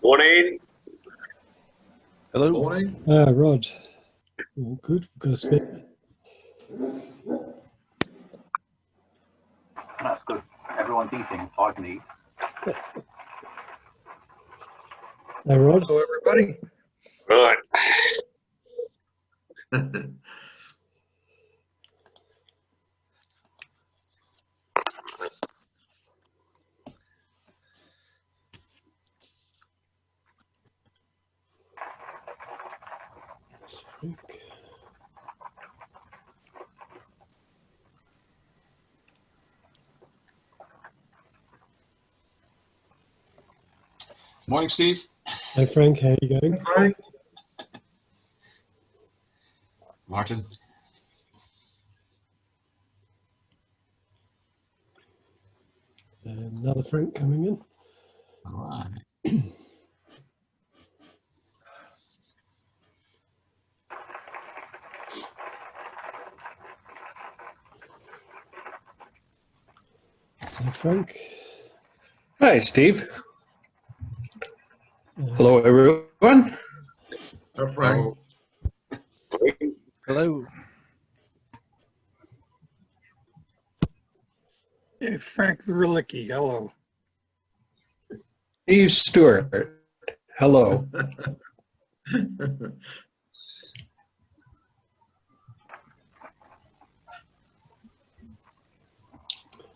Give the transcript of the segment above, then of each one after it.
Morning. Hello. Morning. Rod. All good. We've got a spare. That's good. Everyone's eating, so I can eat. Hey, Rod. Hello, everybody. Right. Morning, Steve. Hey, Frank. How you going? Frank. Martin. Another Frank coming in. All right. So Frank. Hi, Steve. Hello, everyone. Hello, Frank. Hello. Hey, Frank Zerlicki, hello. Steve Stewart. Hello.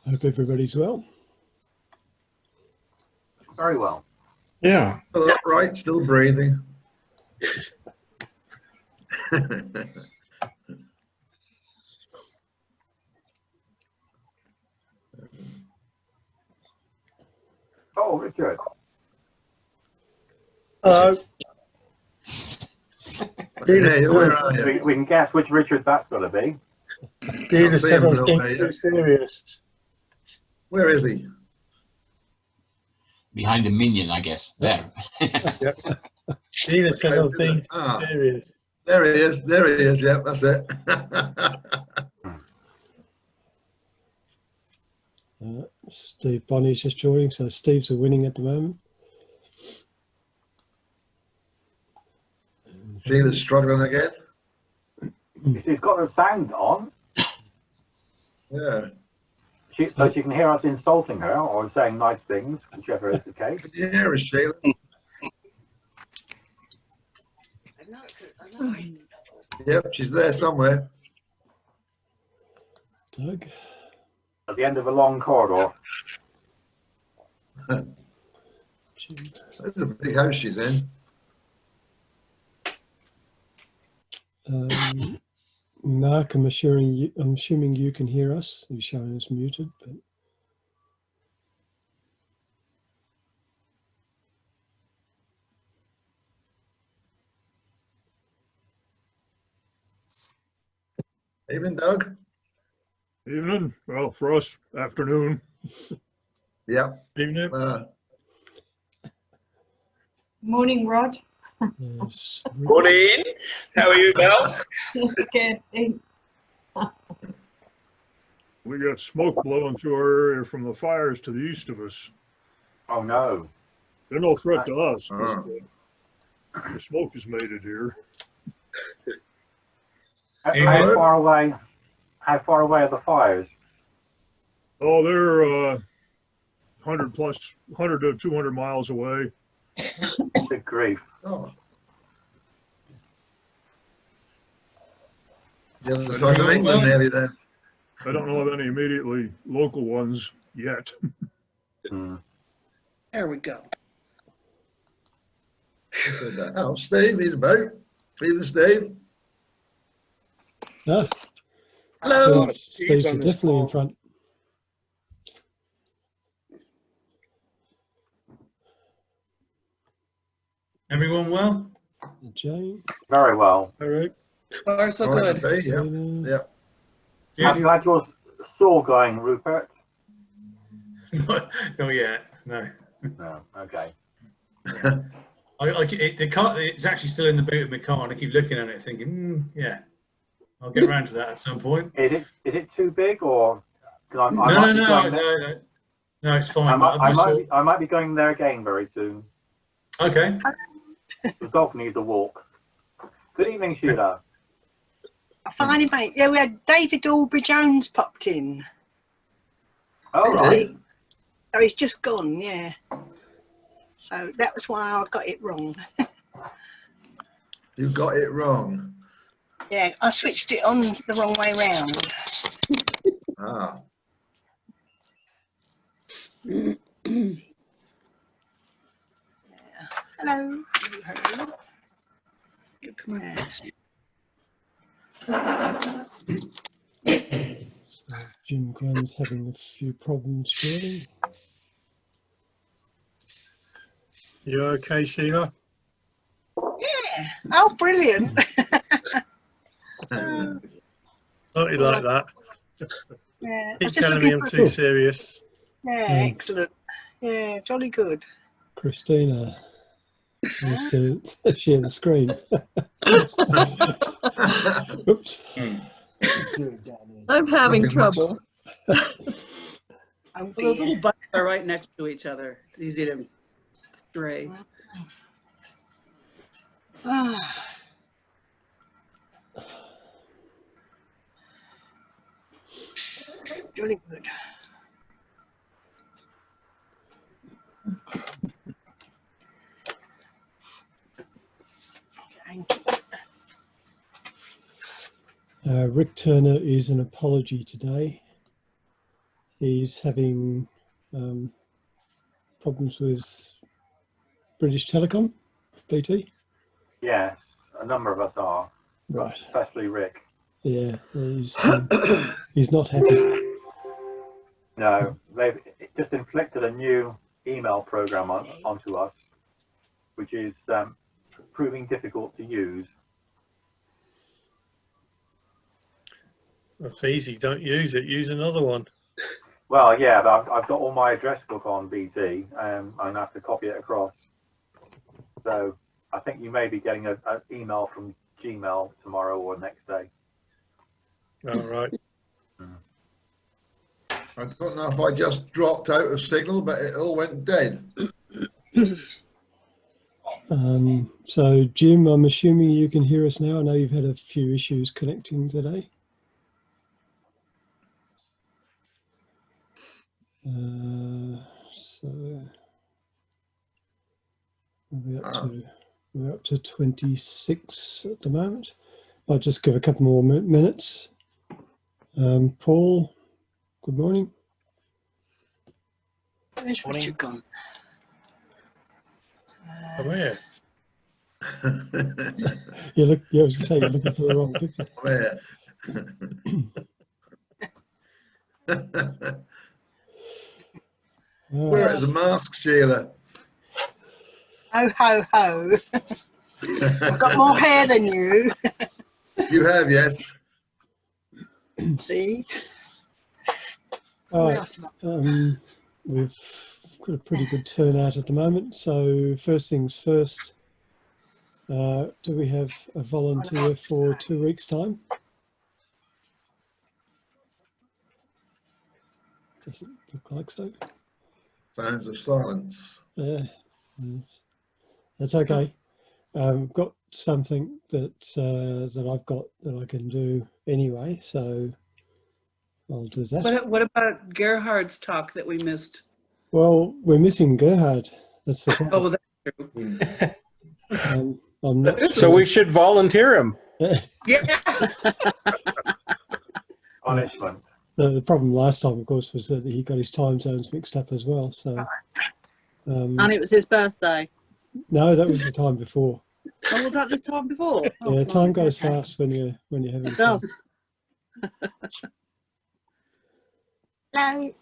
Hope everybody's well. Very well. Yeah. Still upright, still breathing. Oh, Richard. Hello. Hey, where are you? We can guess which Richard that's going to be. Dina see said him I was a little getting bit, too yeah. serious. Where is he? Behind the minion, I guess. There. Dina said I was being too Ah. serious. There he is. There he is. Yep, that's it. Steve Bonney's just joining, so Steve's a winning at the moment. Sheila's struggling again. She's got her sound on, Yeah. so she can hear us insulting her or saying nice things, whichever is the case. Can you hear us, Sheila? Yep, she's there somewhere. Doug. At the end of a long corridor. Jim. This is a big house she's in. Mark, I'm assuming you can hear us. You're showing us muted, but Evening, Doug. Evening. Well, for us, afternoon. Yep. Evening. Morning, Rod. yes. Morning. How are you, Mel? Good. We got smoke blowing through our area from the fires to the east of us. Oh, no. They're no threat to us. Oh. The smoke is made it here. How far away are the fires? Oh, they're 100 to 200 miles away. Good grief. Oh. The other side of England nearly then. I don't know of any immediately local ones yet. There we go. Oh, Steve, he's about. Evening, Steve. Ah, Hello. Steve's definitely in front. Everyone well? Jane. Very well. All right. Oh, so All right, good. okay, yeah. Tina. Yeah. Have you had your saw going, Rupert? Not yet. No. No. Okay. The car, it's actually still in the boot of my car, and I keep looking at it, thinking, yeah, I'll get around to that at some point. Is it too big or? No, it's fine. I might be going there again very soon. Okay. The dog needs a walk. Good evening, Sheila. Fine, mate. Yeah, we had David Aubrey Jones popped in. Oh, So right. so he's just gone, yeah. So that was why I got it wrong. You got it wrong. Yeah, I switched it on the wrong way round. Ah. Hello. Hello. Yeah. So Jim Glenn's having a few problems joining. You okay, Sheila? Yeah. Oh, brilliant. Not you like that. Yeah. I Keep was just telling me looking I'm for. too serious. Yeah, excellent. Yeah, jolly good. Christina wants to share the screen. Oops. I'm having trouble. Oh, Those little dear. buttons are right next to each other. It's easy to stray. Ah. Jolly good. Thank you. Rick Turner is an apology today. He's having problems with British Telecom, BT. Yes, a number of us are, Right. especially Rick. Yeah, he's not happy. No, they've just inflicted a new email program onto us, which is proving difficult to use. That's easy. Don't use it. Use another one. Well, yeah, but I've got all my address book on BT, and I have to copy it across. So I think you may be getting an email from Gmail tomorrow or next day. All right. I don't know if I just dropped out of signal, but it all went dead. So Jim, I'm assuming you can hear us now. I know you've had a few issues connecting today. So we're up to 26 at the moment. I'll just give a couple more minutes. Paul, good morning. Where's Richard gone? Come here. You I was going to say you're looking for the wrong picture. Where? Where is the mask, Sheila? Ho, ho, ho. I've got more hair than you. You have, yes. See? All What right. else have I- We've got a pretty good turnout at the moment. So first things first, do we have a volunteer for 2 weeks' time? Doesn't look like so. Sounds of silence. That's okay. I've got something that I've got that I can do anyway, so I'll do that. What about Gerhard's talk that we missed? Well, we're missing Gerhard. That's the problem. Oh, that's true. I'm not So sure. we should volunteer him. Yeah. Punishment. The problem last time, of course, was that he got his time zones mixed up as well. So, And it was his birthday. no, that was the time before. Oh, was that the time before? Oh, Yeah, time blimey, goes okay. fast when you're having It fun. does. Hello.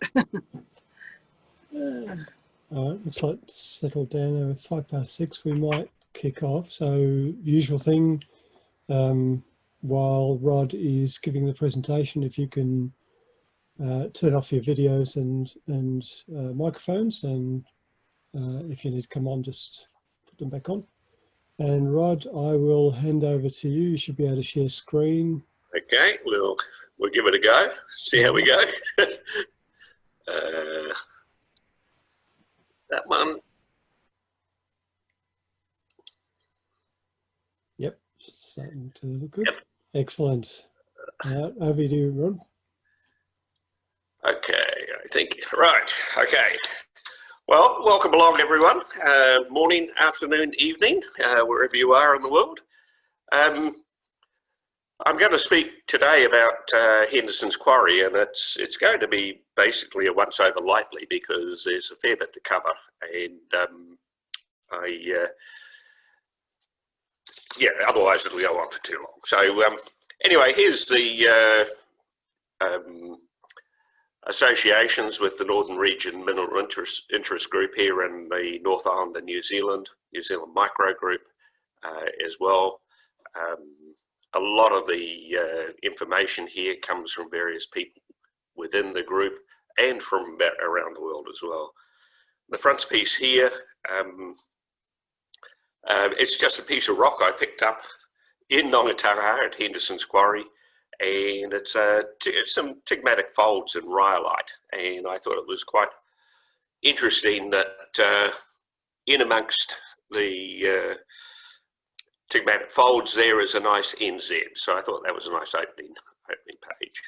All right, looks like it's settled down. 6:05. We might kick off. So, usual thing. While Rod is giving the presentation, if you can turn off your videos and microphones, and if you need to come on, just put them back on. And Rod, I will hand over to you. You should be able to share screen. Okay, we'll give it a go. See how we go. That one. Starting to look good. Yep. Excellent. Over to you, Ron. Okay, I think, right, okay. Well, welcome along, everyone. Morning, afternoon, evening, wherever you are in the world. I'm going to speak today about Henderson's Quarry, and it's going to be basically a once over lightly because there's a fair bit to cover, and otherwise it'll go on for too long. So anyway, here's the associations with the Northern Region Mineral Interest Group here in the North Island of New Zealand Micro Group as well. A lot of the information here comes from various people within the group and from around the world as well. The frontispiece here, it's just a piece of rock I picked up in Ngongataha at Henderson's Quarry, and it's some tigmatic folds in rhyolite, and I thought it was quite interesting that in amongst the tigmatic folds there is a nice NZ, so I thought that was a nice opening page.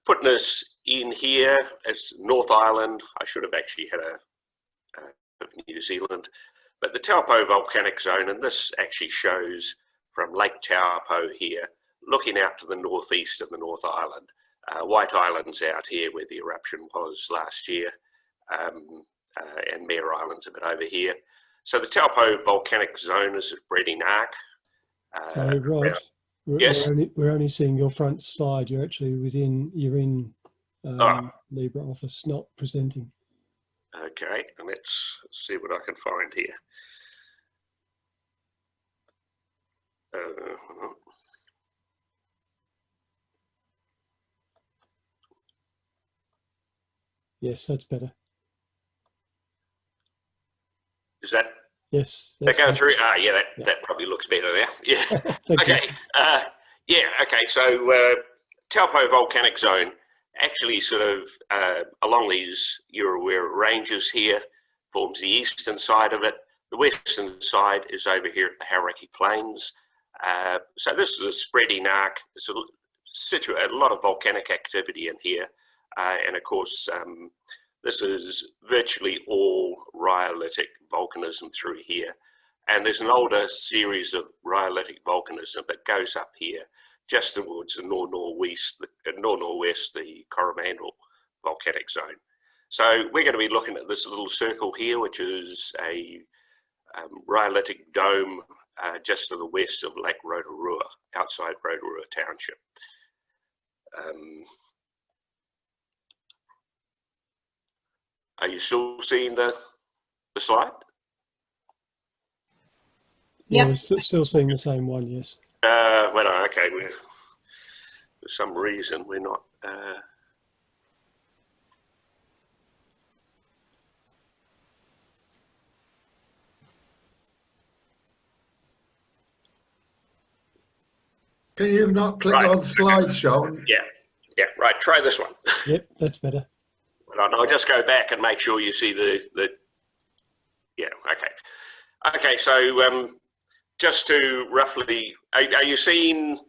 Putting us in here as North Island, I should have actually had of New Zealand, but the Taupo volcanic zone, and this actually shows from Lake Taupo here, looking out to the northeast of the North Island. White Island's out here where the eruption was last year, and Mare Island's a bit over here. So the Taupo volcanic zone is a spreading arc. Sorry, Rod. Yes? We're only seeing your front slide. You're actually you're in LibreOffice, not presenting. Okay, and let's see what I can find here. Yes, that's better. Is that? Yes. That going through? Yeah, that probably looks better now. Yeah. Okay. Okay. So Taupo volcanic zone, actually sort of along these Rotorua ranges here, forms the eastern side of it. The western side is over here at the Hauraki Plains. So this is a spreading arc. It's a lot of volcanic activity in here. And of course, this is virtually all rhyolitic volcanism through here. And there's an older series of rhyolitic volcanism that goes up here just towards the north-northwest, the Coromandel volcanic zone. So we're going to be looking at this little circle here, which is a rhyolitic dome just to the west of Lake Rotorua, outside Rotorua Township. Are you still seeing the slide? Yeah, we're still seeing the same one, yes. Well, okay, for some reason we're not. Can you not click on slideshow? Yeah, right, try this one. Yep, that's better. I'll just go back and make sure you see the yeah, okay. Okay, so just to roughly, are you seeing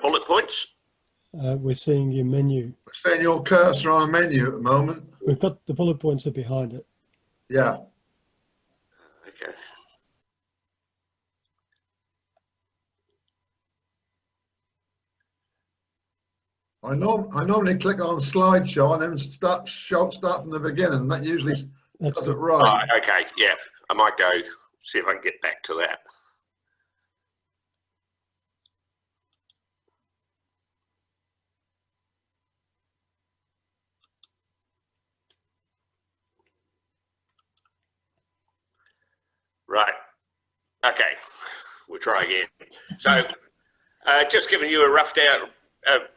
bullet points? We're seeing your menu. We're seeing your cursor on a menu at the moment. We've got the bullet points are behind it. Yeah. Okay. I normally click on slideshow and then start from the beginning. That usually does it right. Okay, yeah. I might go see if I can get back to that. Right. Okay. We'll try again. So, just giving you a rough down.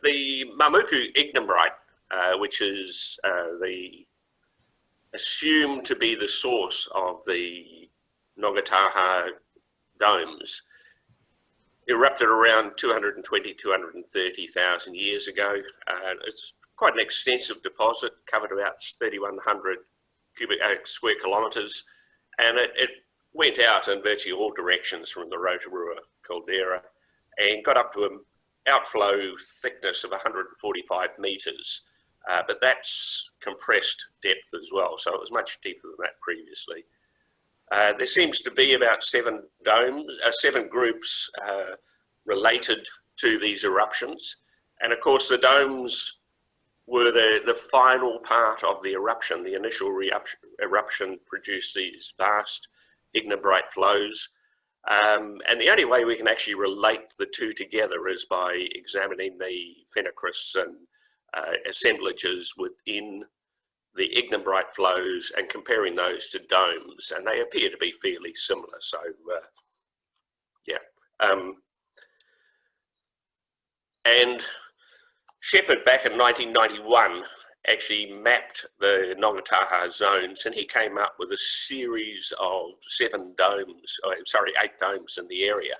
The Mamuku ignimbrite, which is assumed to be the source of the Ngongataha domes, erupted around 220, 230,000 years ago. It's quite an extensive deposit, covered about 3,100 square kilometres, and it went out in virtually all directions from the Rotorua caldera and got up to an outflow thickness of 145 metres, but that's compressed depth as well, so it was much deeper than that previously. There seems to be about 7 groups related to these eruptions, and of course the domes were the final part of the eruption. The initial eruption produced these vast ignimbrite flows, and the only way we can actually relate the two together is by examining the phenocrysts and assemblages within the ignimbrite flows and comparing those to domes, and they appear to be fairly similar. So yeah, and Shepherd back in 1991 actually mapped the Ngongataha zones, and he came up with a series of 8 domes in the area.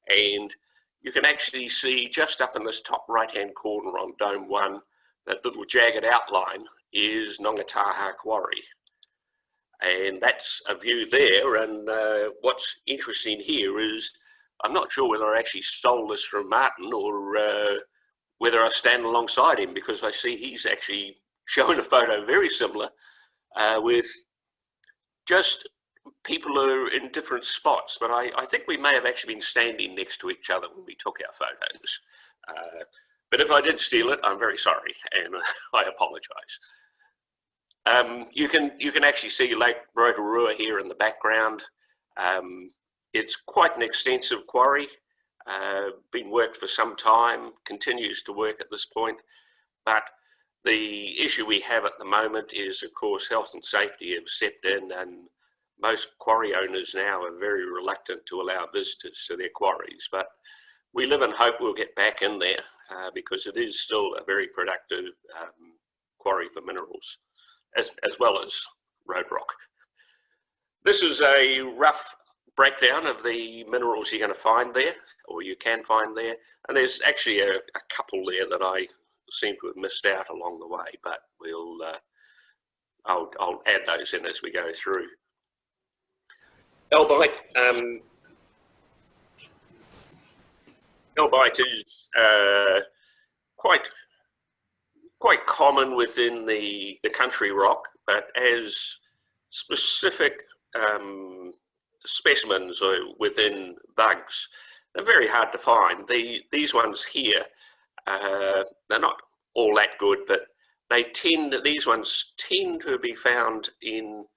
And you can actually see just up in this top right-hand corner on Dome 1, that little jagged outline is Ngongataha Quarry. And that's a view there, and what's interesting here is, I'm not sure whether I actually stole this from Martin or whether I stand alongside him, because I see he's actually showing a photo very similar with just people who are in different spots. But I think we may have actually been standing next to each other when we took our photos. But if I did steal it, I'm very sorry, and I apologise. You can actually see Lake Rotorua here in the background. It's quite an extensive quarry. Been worked for some time, continues to work at this point, but the issue we have at the moment is, of course, health and safety have stepped in, and most quarry owners now are very reluctant to allow visitors to their quarries. But we live in hope we'll get back in there because it is still a very productive quarry for minerals, as well as road rock. This is a rough breakdown of the minerals you're going to find there, or you can find there, and there's actually a couple there that I seem to have missed out along the way, but we'll I'll add those in as we go through. Albite, albite is quite common within the country rock, but as specific specimens within bugs, they're very hard to find. These ones here, they're not all that good, but these ones tend to be found in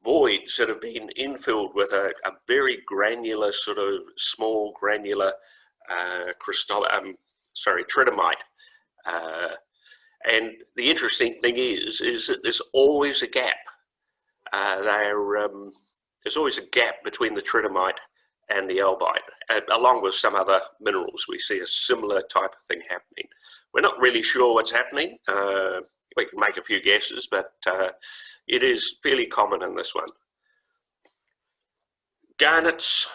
voids that have been infilled with a very granular, sort of small granular tridymite. And the interesting thing is that there's always a gap. There's always a gap between the tridymite and the albite, along with some other minerals. We see a similar type of thing happening. We're not really sure what's happening. We can make a few guesses, but it is fairly common in this one. Garnets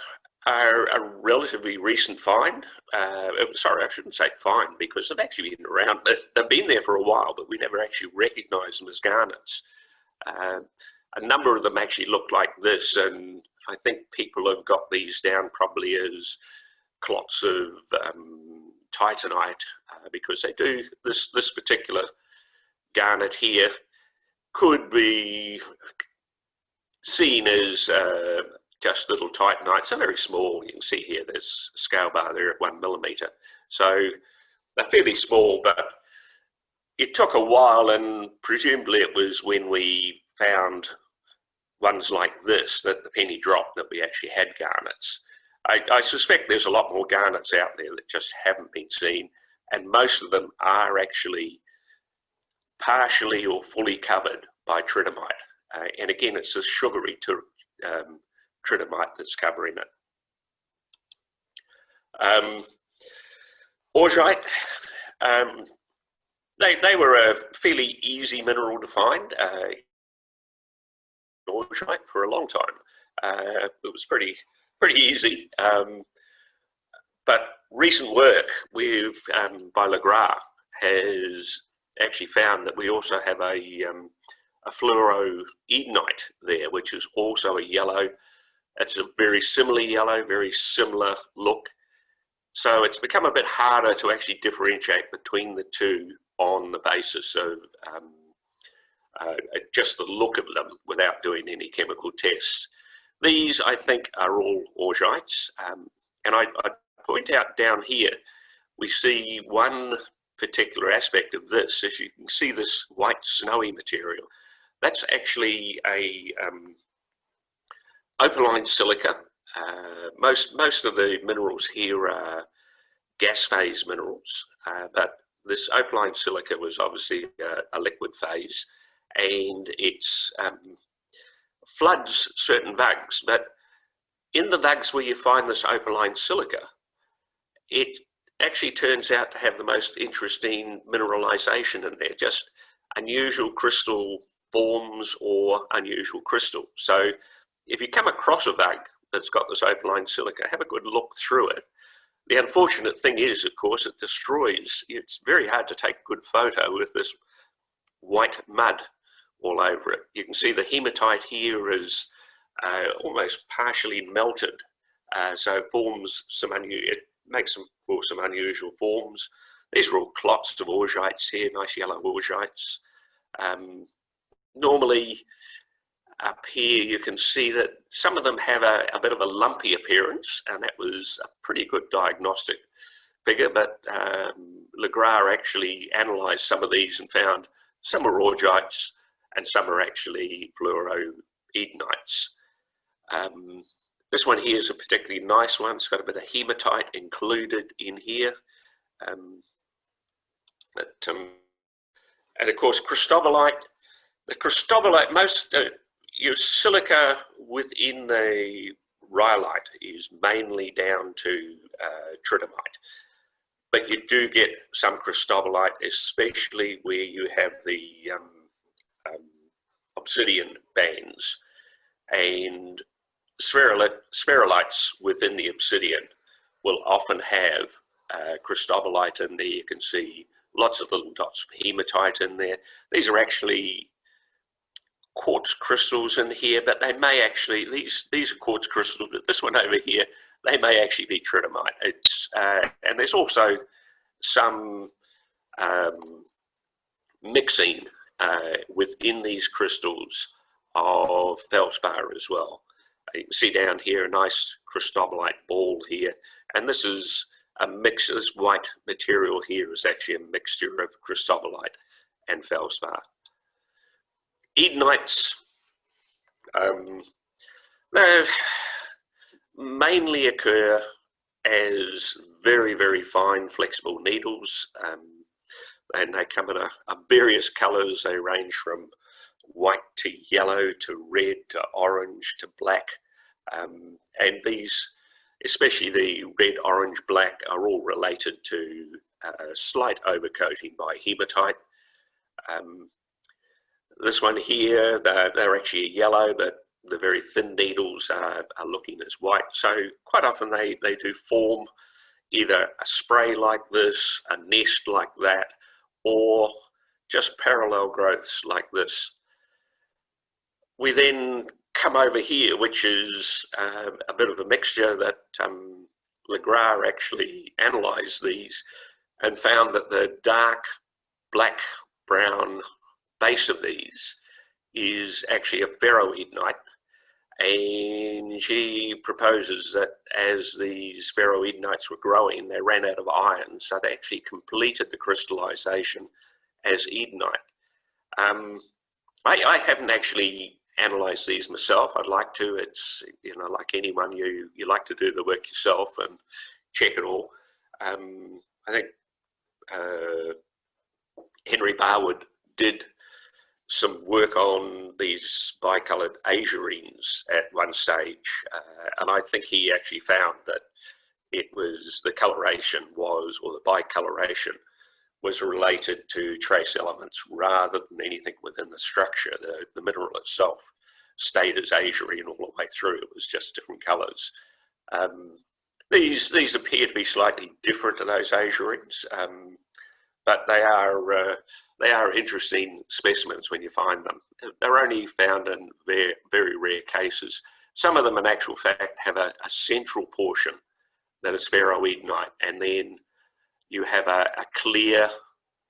are a relatively recent find. Sorry, I shouldn't say find, because they've actually been around. They've been there for a while, but we never actually recognised them as garnets. A number of them actually look like this, and I think people have got these down probably as clots of titanite, because they do, this particular garnet here could be seen as just little titanites. They're very small. You can see here there's a scale bar there at 1 millimetre. So they're fairly small, but it took a while, and presumably it was when we found ones like this, that the penny dropped, that we actually had garnets. I suspect there's a lot more garnets out there that just haven't been seen, and most of them are actually partially or fully covered by tridymite. And again, it's this sugary tridymite that's covering it. Augite, they were a fairly easy mineral to find. Augite for a long time. It was pretty easy. But recent work by Legras has actually found that we also have a fluoroedenite there, which is also a yellow. It's a very similar yellow, very similar look. So it's become a bit harder to actually differentiate between the two on the basis of just the look of them without doing any chemical tests. These, I think, are all augites. And I point out down here, we see one particular aspect of this. As you can see, this white snowy material, that's actually a opaline silica. Most of the minerals here are gas phase minerals, but this opaline silica was obviously a liquid phase, and it's floods certain vugs. But in the vugs where you find this opaline silica, it actually turns out to have the most interesting mineralization in there, just unusual crystal forms or unusual crystals. So if you come across a vug that's got this opaline silica, have a good look through it. The unfortunate thing is, of course, it destroys. It's very hard to take a good photo with this white mud all over it. You can see the hematite here is almost partially melted, so it forms some it makes some unusual forms. These are all clots of augites here, nice yellow augites. Normally, up here you can see that some of them have a bit of a lumpy appearance, and that was a pretty good diagnostic figure, but Legras actually analysed some of these and found some are augites and some are actually fluoroedenites. This one here is a particularly nice one. It's got a bit of hematite included in here. And of course, cristobalite. The cristobalite, your silica within the rhyolite is mainly down to tridymite. But you do get some cristobalite, especially where you have the obsidian bands. And spherolites within the obsidian will often have cristobalite in there. You can see lots of little dots of hematite in there. These are actually quartz crystals in here, but they may actually, these are quartz crystals, but this one over here, they may actually be tridymite. It's and there's also some mixing within these crystals of feldspar as well. You can see down here a nice cristobalite ball here, and this is a mix. This white material here is actually a mixture of cristobalite and feldspar. Edenites, they mainly occur as very, very fine flexible needles, and they come in various colours. They range from white to yellow to red to orange to black, and these, especially the red, orange, black, are all related to slight overcoating by hematite. This one here, they're actually yellow, but the very thin needles are looking as white. So quite often they do form either a spray like this, a nest like that, or just parallel growths like this. We then come over here, which is a bit of a mixture that Legras actually analysed these and found that the dark black brown base of these is actually a ferroedenite, and she proposes that as these ferroedenites were growing, they ran out of iron, so they actually completed the crystallization as edenite. I haven't actually analysed these myself. I'd like to. It's, you know, like anyone, you like to do the work yourself and check it all. I think Henry Barwood did some work on these bicoloured azurines at one stage, and I think he actually found that it was the coloration was, or the bicoloration was related to trace elements rather than anything within the structure. The mineral itself stayed as azurine all the way through. It was just different colours. These appear to be slightly different to those azurines, but they are interesting specimens when you find them. They're only found in very, very rare cases. Some of them, in actual fact, have a central portion that is ferroedenite, and then you have a clear,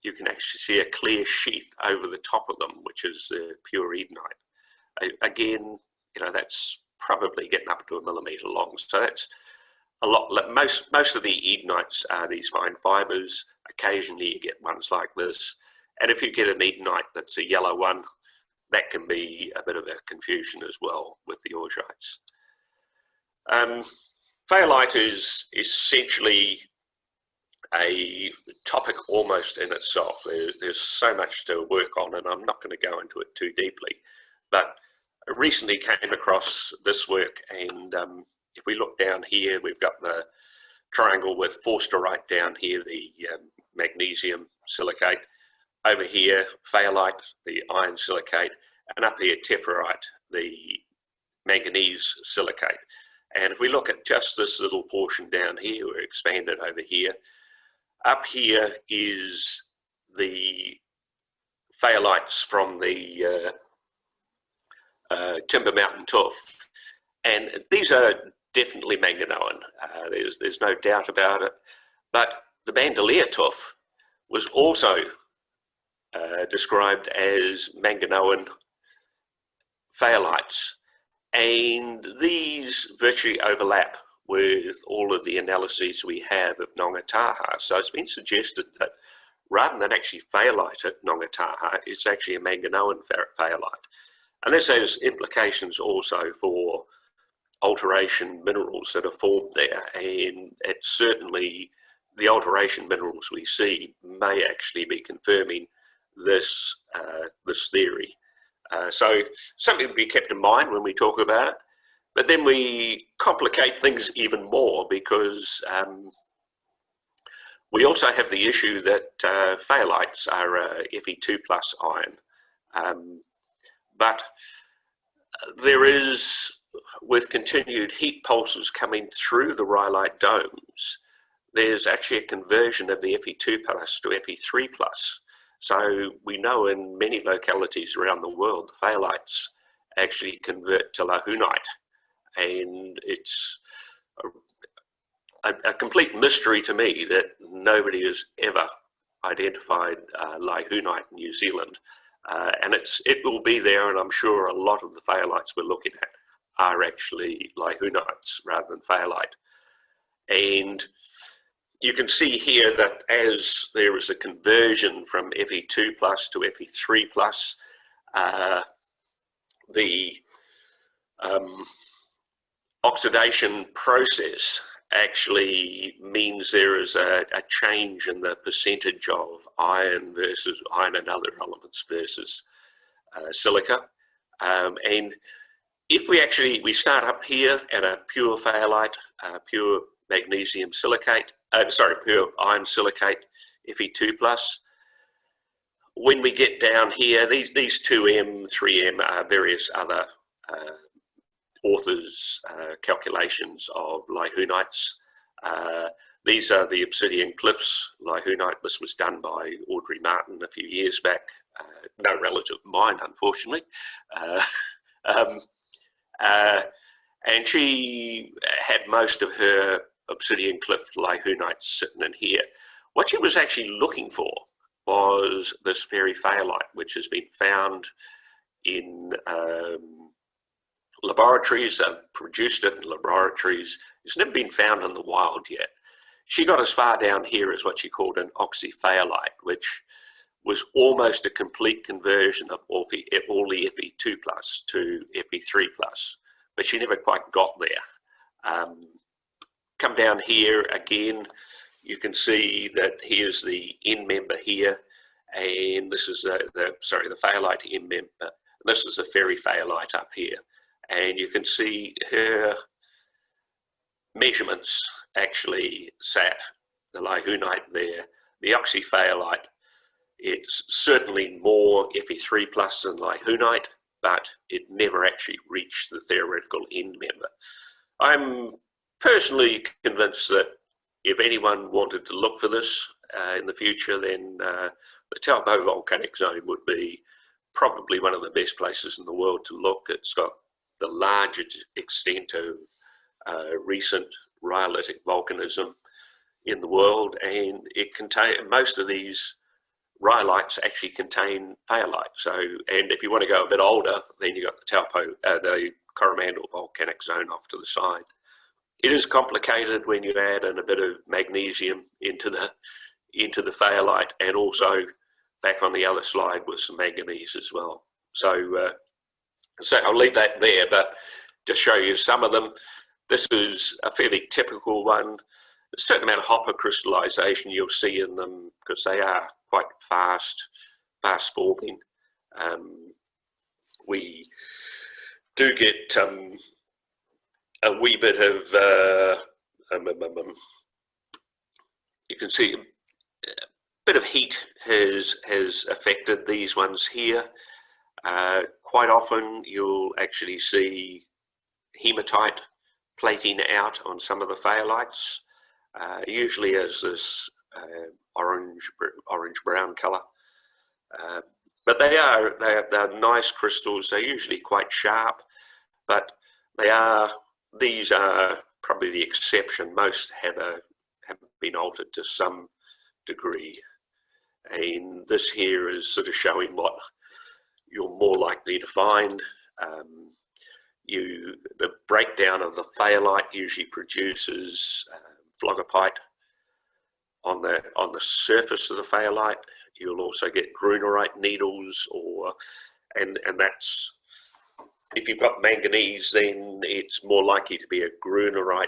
you can actually see a clear sheath over the top of them, which is pure edenite. Again, you know, that's probably getting up to 1 millimetre long. So that's a lot. Most of the edenites are these fine fibres. Occasionally you get ones like this. And if you get an edenite that's a yellow one, that can be a bit of a confusion as well with the augites. Phaolite is essentially a topic almost in itself. There's so much to work on, and I'm not going to go into it too deeply. But I recently came across this work, and if we look down here, we've got the triangle with forsterite down here, the magnesium silicate. Over here, phaolite, the iron silicate, and up here, tephrite, the manganese silicate. And if we look at just this little portion down here, we're expanded over here. Up here is the phaolites from the Timber Mountain tuff. And these are definitely manganoan. There's no doubt about it. But the bandolier tuff was also described as manganoan phaolites, and these virtually overlap with all of the analyses we have of Ngongataha. So it's been suggested that rather than actually phaolite at Ngongataha, it's actually a manganoan phaolite. And this has implications also for alteration minerals that are formed there, and it's certainly the alteration minerals we see may actually be confirming this theory. So something to be kept in mind when we talk about it. But then we complicate things even more, because we also have the issue that phaolites are Fe2+ iron. But there is, with continued heat pulses coming through the rhyolite domes, there's actually a conversion of the Fe2+ to Fe3+. So we know in many localities around the world, the phthalates actually convert to lahunite, and it's a complete mystery to me that nobody has ever identified lahunite in New Zealand, and it will be there, and I'm sure a lot of the phthalates we're looking at are actually lahunites rather than phthalate. And you can see here that as there is a conversion from Fe2+ to Fe3+, the oxidation process actually means there is a change in the percentage of iron and other elements versus silica. And if we start up here at a pure phaolite, pure magnesium silicate, pure iron silicate, Fe2+. When we get down here, these 2M, 3M are various other authors' calculations of lahunites. These are the Obsidian Cliffs lahunite. This was done by Audrey Martin a few years back. No relative of mine, unfortunately. And she had most of her Obsidian Cliff lahunites sitting in here. What she was actually looking for was this fairy phaolite, which has been found in laboratories, produced it in laboratories. It's never been found in the wild yet. She got as far down here as what she called an oxyphaolite, which was almost a complete conversion of all the Fe2+ to Fe3+, but she never quite got there. Come down here again, you can see that here's the end member here, and this is the phaolite end member. This is the fairy phaolite up here, and you can see her measurements actually sat the lahunite there. The oxyphaolite, it's certainly more Fe3+ than lahunite, but it never actually reached the theoretical end member. I'm personally convinced that if anyone wanted to look for this in the future, then the Taupo volcanic zone would be probably one of the best places in the world to look. It's got the largest extent of recent rhyolitic volcanism in the world, and it contains, most of these rhyolites actually contain phayolite. So, and if you want to go a bit older, then you've got the Taupo, the Coromandel volcanic zone off to the side. It is complicated when you add in a bit of magnesium into the phayolite, and also back on the other slide with some manganese as well. So, so I'll leave that there, but just show you some of them. This is a fairly typical one. A certain amount of hopper crystallization you'll see in them because they are quite fast forming. We do get a wee bit of, you can see a bit of heat has affected these ones here. Quite often you'll actually see hematite plating out on some of the phayolites, usually as this orange-brown colour. But they're nice crystals. They're usually quite sharp, but these are probably the exception. Most have been altered to some degree, and this here is sort of showing what you're more likely to find. The breakdown of the phayolite usually produces phlogopite on the surface of the phayolite. You'll also get grunerite needles, and that's, if you've got manganese, then it's more likely to be a grunerite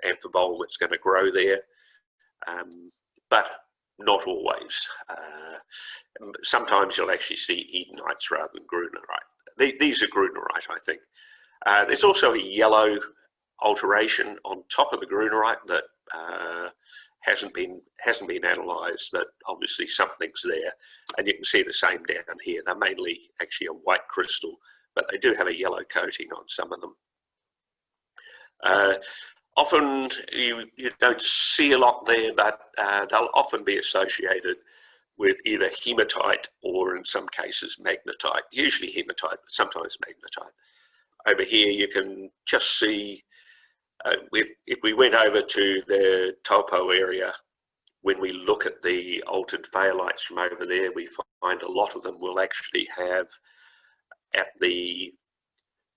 amphibole that's going to grow there, but not always. Sometimes you'll actually see edenites rather than grunerite. These are grunerite, I think. There's also a yellow alteration on top of the grunerite that hasn't been analysed, but obviously something's there, and you can see the same down here. They're mainly actually a white crystal, but they do have a yellow coating on some of them. Often you don't see a lot there, but they'll often be associated with either hematite or, in some cases, magnetite. Usually hematite, but sometimes magnetite. Over here you can just see, if we went over to the Taupo area, when we look at the altered phayolites from over there, we find a lot of them will actually have, at the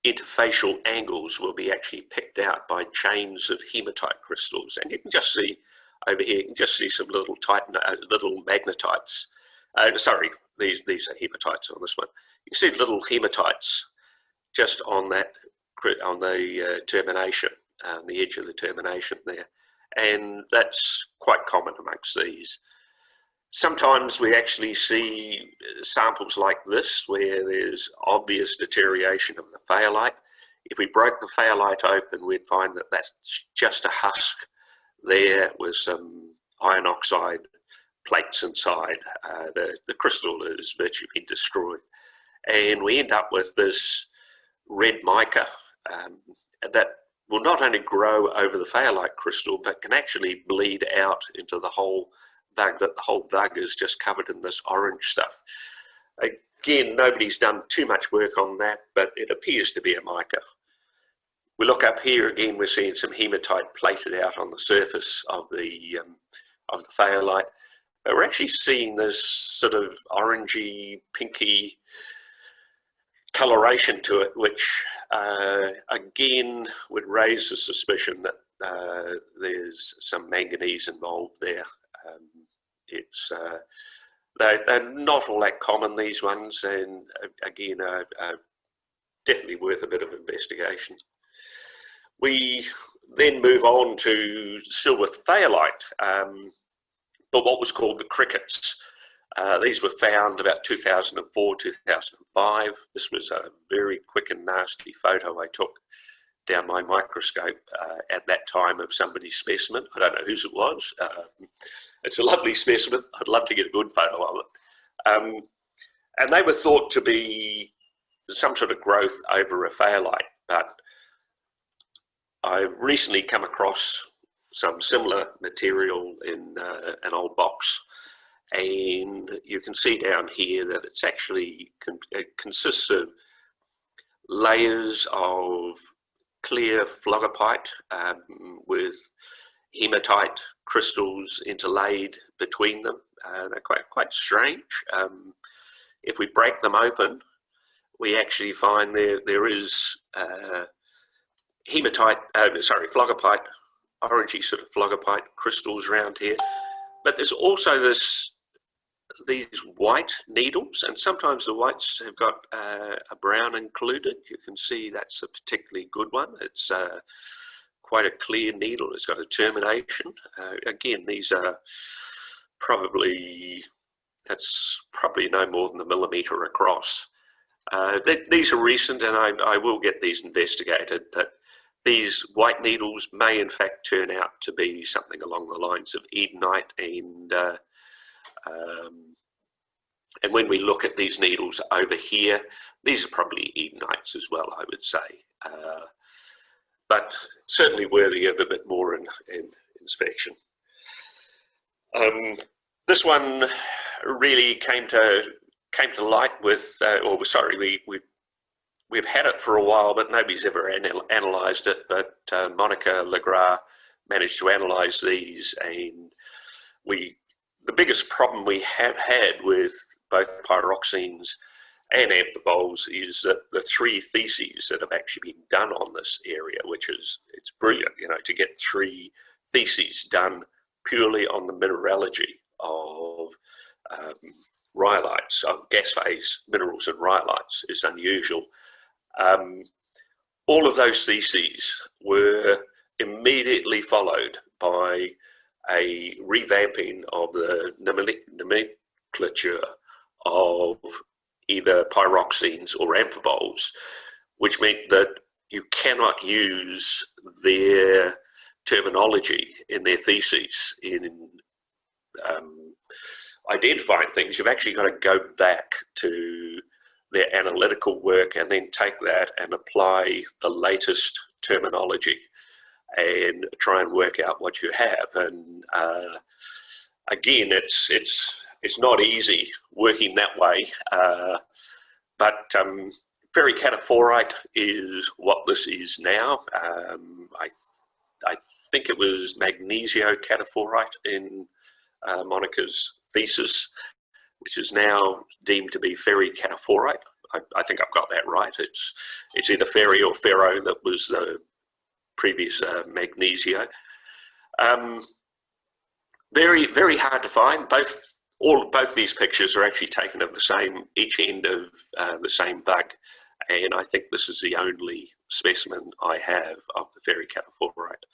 interfacial angles, will be actually picked out by chains of hematite crystals. And you can just see over here, you can just see some little magnetites. Sorry, these are hematites on this one. You can see little hematites just on that, on the termination, the edge of the termination there. And that's quite common amongst these. Sometimes we actually see samples like this where there's obvious deterioration of the phayolite. If we broke the phayolite open, we'd find that that's just a husk there with some iron oxide plates inside. The crystal is virtually been destroyed. And we end up with this red mica that will not only grow over the phayolite crystal, but can actually bleed out into the whole vug, that the whole vug is just covered in this orange stuff. Again, nobody's done too much work on that, but it appears to be a mica. We look up here again, we're seeing some hematite plated out on the surface of the phayolite. But we're actually seeing this sort of orangey, pinky coloration to it, which again would raise the suspicion that there's some manganese involved there. They're not all that common, these ones, and again are definitely worth a bit of investigation. We then move on to still with phayolite, but what was called the crickets. These were found about 2004, 2005. This was a very quick and nasty photo I took down my microscope at that time of somebody's specimen. I don't know whose it was. It's a lovely specimen. I'd love to get a good photo of it. And they were thought to be some sort of growth over a phayolite, but I've recently come across some similar material in an old box. And you can see down here that it's actually, it consists of layers of clear phlogopite with hematite crystals interlaid between them. They're quite strange. If we break them open, we actually find there is phlogopite, orangey sort of phlogopite crystals around here. But there's also these white needles, and sometimes the whites have got a brown included. You can see that's a particularly good one. It's quite a clear needle. It's got a termination. Again, these are that's probably no more than a millimetre across. These are recent, and I will get these investigated, but these white needles may in fact turn out to be something along the lines of Edenite, and when we look at these needles over here, these are probably Edenites as well, I would say, but certainly worthy of a bit more in inspection. This one really came to light with, we've had it for a while, but nobody's ever analysed it. But Monica Legras managed to analyse these, and the biggest problem we have had with both pyroxenes and amphiboles is that the 3 theses that have actually been done on this area, it's brilliant, to get 3 theses done purely on the mineralogy of rhyolites, of gas phase minerals and rhyolites, is unusual. All of those theses were immediately followed by a revamping of the nomenclature of either pyroxenes or amphiboles, which meant that you cannot use their terminology in their theses in identifying things. You've actually got to go back to their analytical work and then take that and apply the latest terminology and try and work out what you have. And again, it's not easy working that way, but ferricataphoryte is what this is now. I think it was magnesiocataphoryte in Monica's thesis, which is now deemed to be ferricataphoryte. I think I've got that right. It's either ferri or ferro that was the previous magnesio. Very, very hard to find. Both these pictures are actually taken of each end of the same bug, and I think this is the only specimen I have of the ferricataphoryte.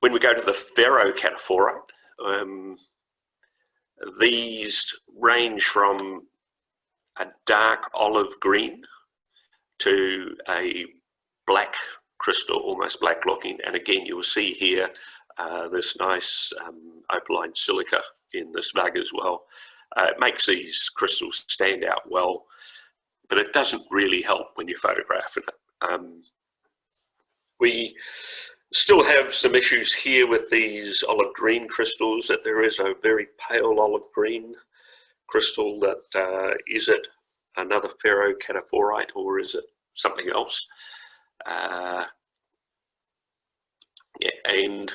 When we go to the ferrocataphoryte, these range from a dark olive green to a black crystal, almost black looking, and again you will see here this nice opaline silica in this bug as well. It makes these crystals stand out well, but it doesn't really help when you're photographing it. We still have some issues here with these olive green crystals, that there is a very pale olive green crystal that is it another ferrocataphoryte or is it something else? Yeah, and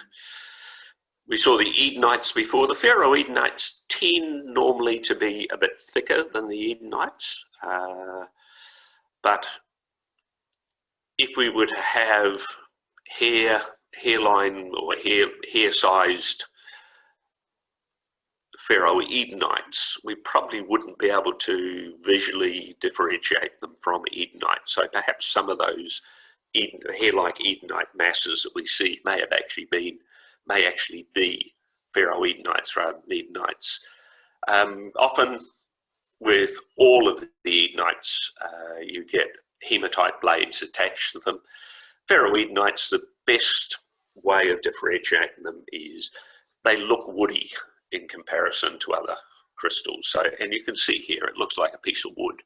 we saw the Edenites before. The ferroedenites tend normally to be a bit thicker than the Edenites, but if we were to have hairline or hair-sized ferroedenites, we probably wouldn't be able to visually differentiate them from Edenite. So perhaps some of those hair-like Edenite masses that we see may actually be ferroedenites rather than Edenites. Often with all of the Edenites, you get hematite blades attached to them. Ferroedenites, the best way of differentiating them is they look woody in comparison to other crystals. So, and you can see here, it looks like a piece of wood.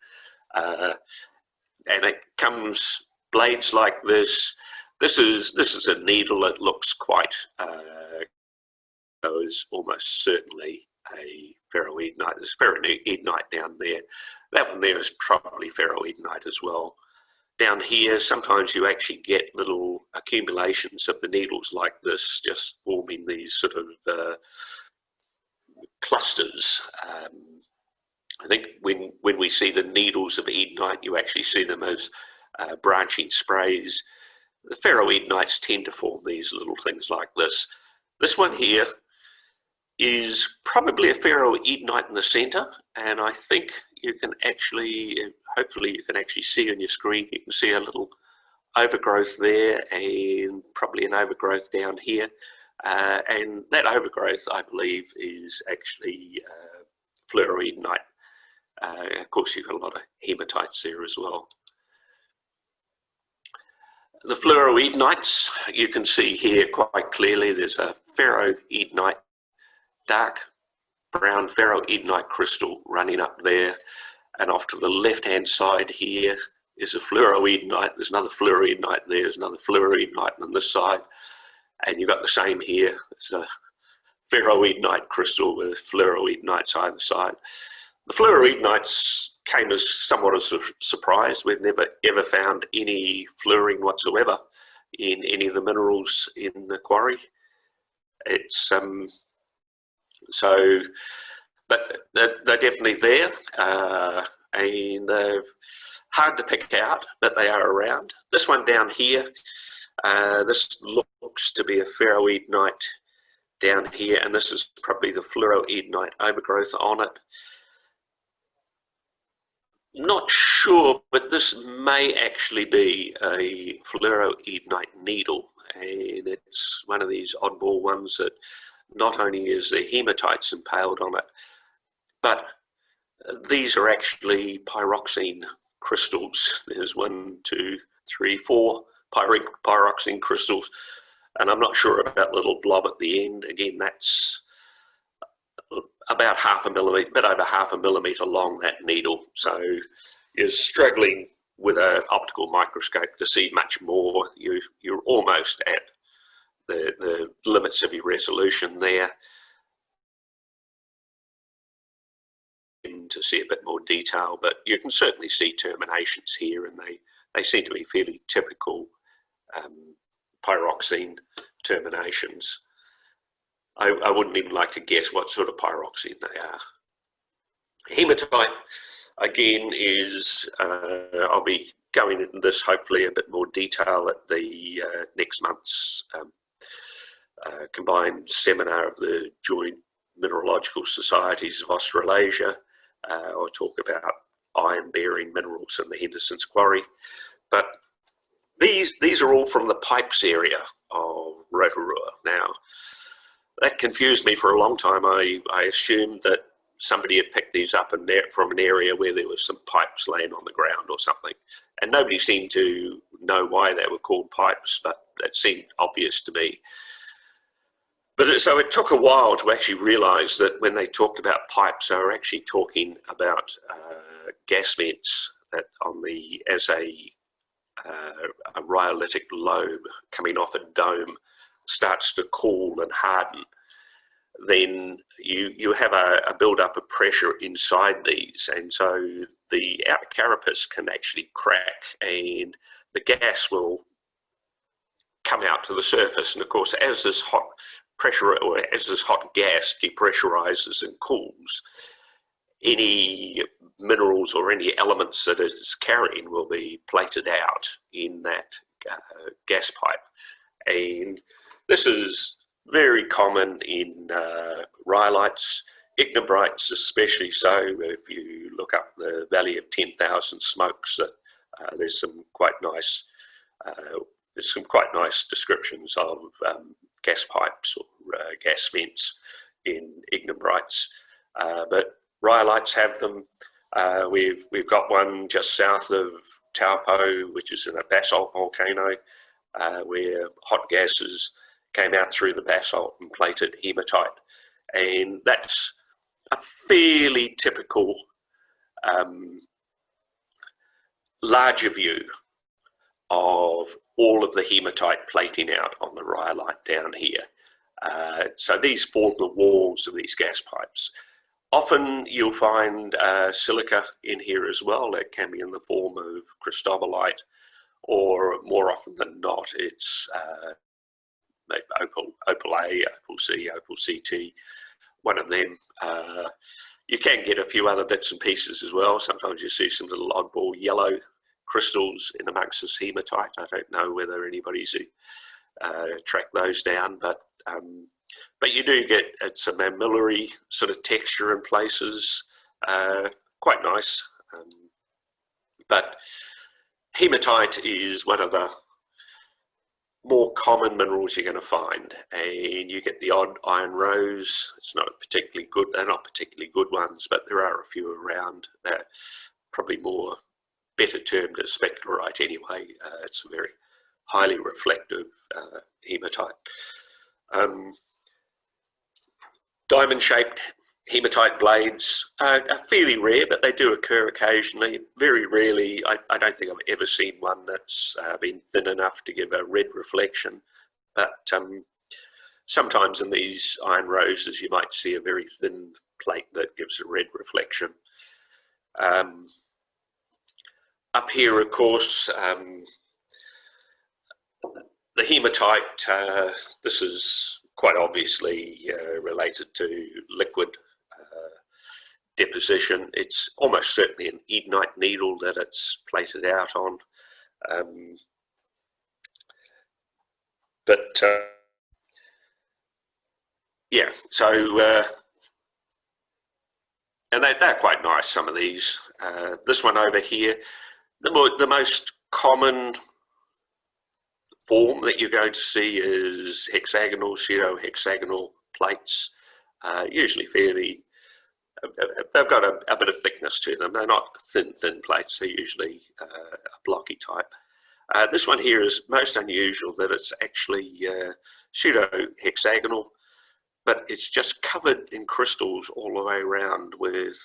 And it comes blades like this. This is a needle that looks quite, is almost certainly a ferroedenite. There's ferroedenite down there. that one there is probably ferroedenite as well. Down here, sometimes you actually get little accumulations of the needles like this, just forming these sort of clusters. I think when we see the needles of edenite, you actually see them as branching sprays. The ferroedenites tend to form these little things like this. This one here is probably a ferroedenite in the center, and I think you can actually, hopefully you can actually see on your screen, you can see a little overgrowth there and probably an overgrowth down here. And that overgrowth, I believe, is actually fluoroedenite. Of course, you've got a lot of hematites there as well. The fluoroedenites, you can see here quite clearly, there's a ferroedenite, dark brown ferroedenite crystal running up there, and off to the left-hand side here is a fluoroedenite. There's another fluoroedenite there, there's another fluoroedenite on this side, and you've got the same here. It's a ferroedenite crystal with fluoroedenites either side. The fluoroedenites came as somewhat of a surprise. We've never ever found any fluorine whatsoever in any of the minerals in the quarry. It's so, but they're definitely there, and they're hard to pick out, but they are around. This one down here, this looks to be a ferroedenite down here, and this is probably the fluoroedenite overgrowth on it. Not sure, but this may actually be a fluoroedenite needle, and it's one of these oddball ones that not only is the hematites impaled on it, but these are actually pyroxene crystals. There's 1, 2, 3, 4 pyroxene crystals, and I'm not sure about that little blob at the end. Again, that's about half a millimetre, bit over half a millimetre long, that needle. So you're struggling with an optical microscope to see much more. You're almost at the limits of your resolution there. To see a bit more detail, but you can certainly see terminations here, and they seem to be fairly typical pyroxene terminations. I wouldn't even like to guess what sort of pyroxene they are. Hematite, again, is, I'll be going into this hopefully a bit more detail at the next month's combined seminar of the Joint Mineralogical Societies of Australasia. I'll talk about iron-bearing minerals in the Henderson's quarry. But these are all from the pipes area of Rotorua. Now, that confused me for a long time. I assumed that somebody had picked these up from an area where there was some pipes laying on the ground or something. And nobody seemed to know why they were called pipes, but that seemed obvious to me. But so it took a while to actually realise that when they talked about pipes, they were actually talking about gas vents that as a rhyolitic lobe coming off a dome starts to cool and harden, then you have a build-up of pressure inside these, and so the outer carapace can actually crack and the gas will come out to the surface. And of course, as this hot pressure, or as this hot gas depressurizes and cools, any minerals or any elements that it's carrying will be plated out in that gas pipe. And this is very common in rhyolites, ignibrites especially so. If you look up the Valley of 10,000 Smokes, there's some quite nice descriptions of gas pipes or gas vents in ignibrites. But rhyolites have them. We've got one just south of Taupo, which is in a basalt volcano, where hot gases came out through the basalt and plated hematite. And that's a fairly typical larger view of all of the hematite plating out on the rhyolite down here. So these form the walls of these gas pipes. Often you'll find silica in here as well. That can be in the form of cristobalite, or more often than not, it's maybe opal A, opal C, opal CT, one of them. You can get a few other bits and pieces as well. Sometimes you see some little oddball yellow crystals in amongst this hematite. I don't know whether anybody's tracked those down, but you do get it's a mammillary sort of texture in places, quite nice. But hematite is one of the more common minerals you're going to find, and you get the odd iron rose. It's not particularly good. They're not particularly good ones, but there are a few around. They're probably more better termed as specularite anyway. It's a very highly reflective hematite. Diamond-shaped hematite blades are fairly rare, but they do occur occasionally. Very rarely, I don't think I've ever seen one that's been thin enough to give a red reflection. But sometimes in these iron roses, you might see a very thin plate that gives a red reflection. Up here, of course, the hematite, this is quite obviously related to liquid deposition. It's almost certainly an Edenite needle that it's plated out on. Yeah, so, and they're quite nice, some of these. This one over here, the most common form that you're going to see is hexagonal, pseudo-hexagonal plates, usually fairly, they've got a bit of thickness to them. They're not thin plates, they're usually a blocky type. This one here is most unusual that it's actually pseudo-hexagonal, but it's just covered in crystals all the way around with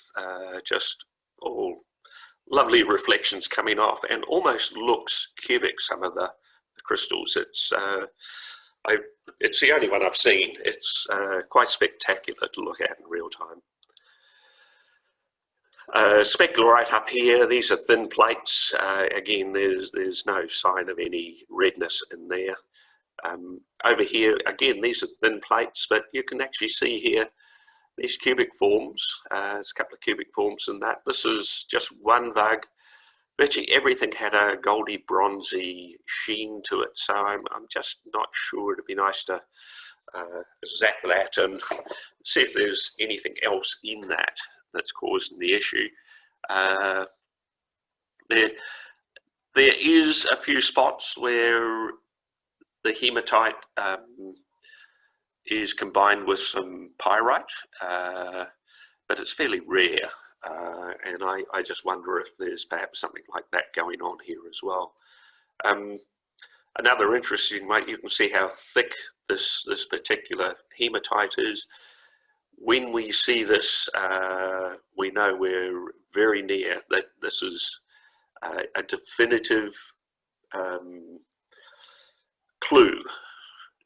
just all lovely reflections coming off, and almost looks cubic, some of the crystals. It's the only one I've seen. It's quite spectacular to look at in real time. Specularite up here, these are thin plates. Again, there's no sign of any redness in there. Over here, again, these are thin plates, but you can actually see here these cubic forms. There's a couple of cubic forms in that. This is just one vug. Virtually everything had a goldy bronzy sheen to it, so I'm just not sure. It'd be nice to zap that and see if there's anything else in that that's causing the issue. There is a few spots where the hematite is combined with some pyrite, but it's fairly rare. And I just wonder if there's perhaps something like that going on here as well. Another interesting way, you can see how thick this particular hematite is. When we see this, we know we're very near that this is a definitive clue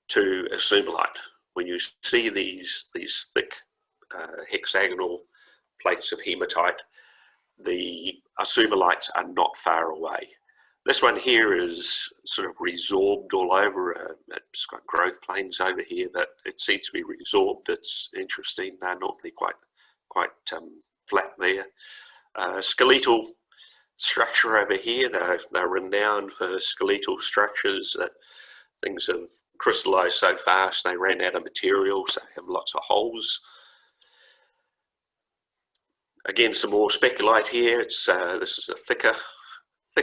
to a sumalite. When you see these thick hexagonal plates of hematite, the sumalite are not far away. This one here is sort of resorbed all over. It's got growth planes over here, but it seems to be resorbed. It's interesting. They're normally quite flat there. Skeletal structure over here. They're renowned for skeletal structures. That things have crystallized so fast they ran out of material, so they have lots of holes. Again, some more speculite here. It's this is a thicker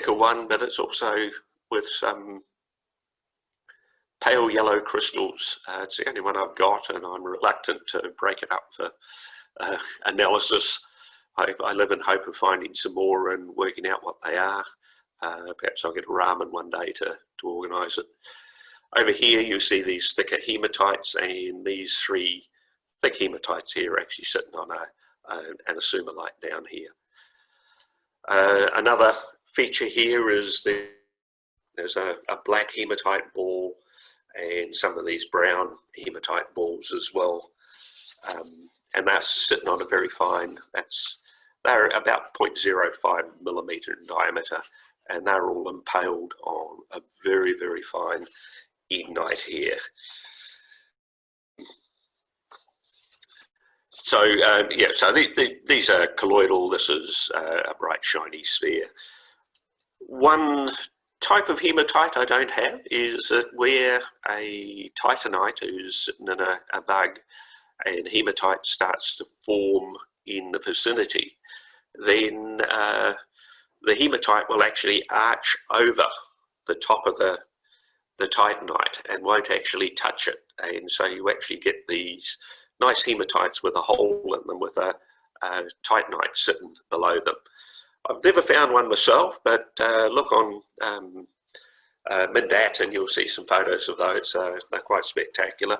one, but it's also with some pale yellow crystals. It's the only one I've got, and I'm reluctant to break it up for analysis. I live in hope of finding some more and working out what they are. Perhaps I'll get a ramen one day to organise it. Over here you see these thicker hematites, and these three thick hematites here are actually sitting on an sumalite down here. Another feature here is there's a black hematite ball and some of these brown hematite balls as well. and they're sitting on a very fine, they're about 0.05 millimetre in diameter, and they're all impaled on a very, very fine Edenite here. So yeah, so these are colloidal. This is a bright shiny sphere. One type of hematite I don't have is that where a titanite who's sitting in a vug and hematite starts to form in the vicinity, then the hematite will actually arch over the top of the titanite and won't actually touch it, and so you actually get these nice hematites with a hole in them with a titanite sitting below them. I've never found one myself, but look on Mindat and you'll see some photos of those. They're quite spectacular.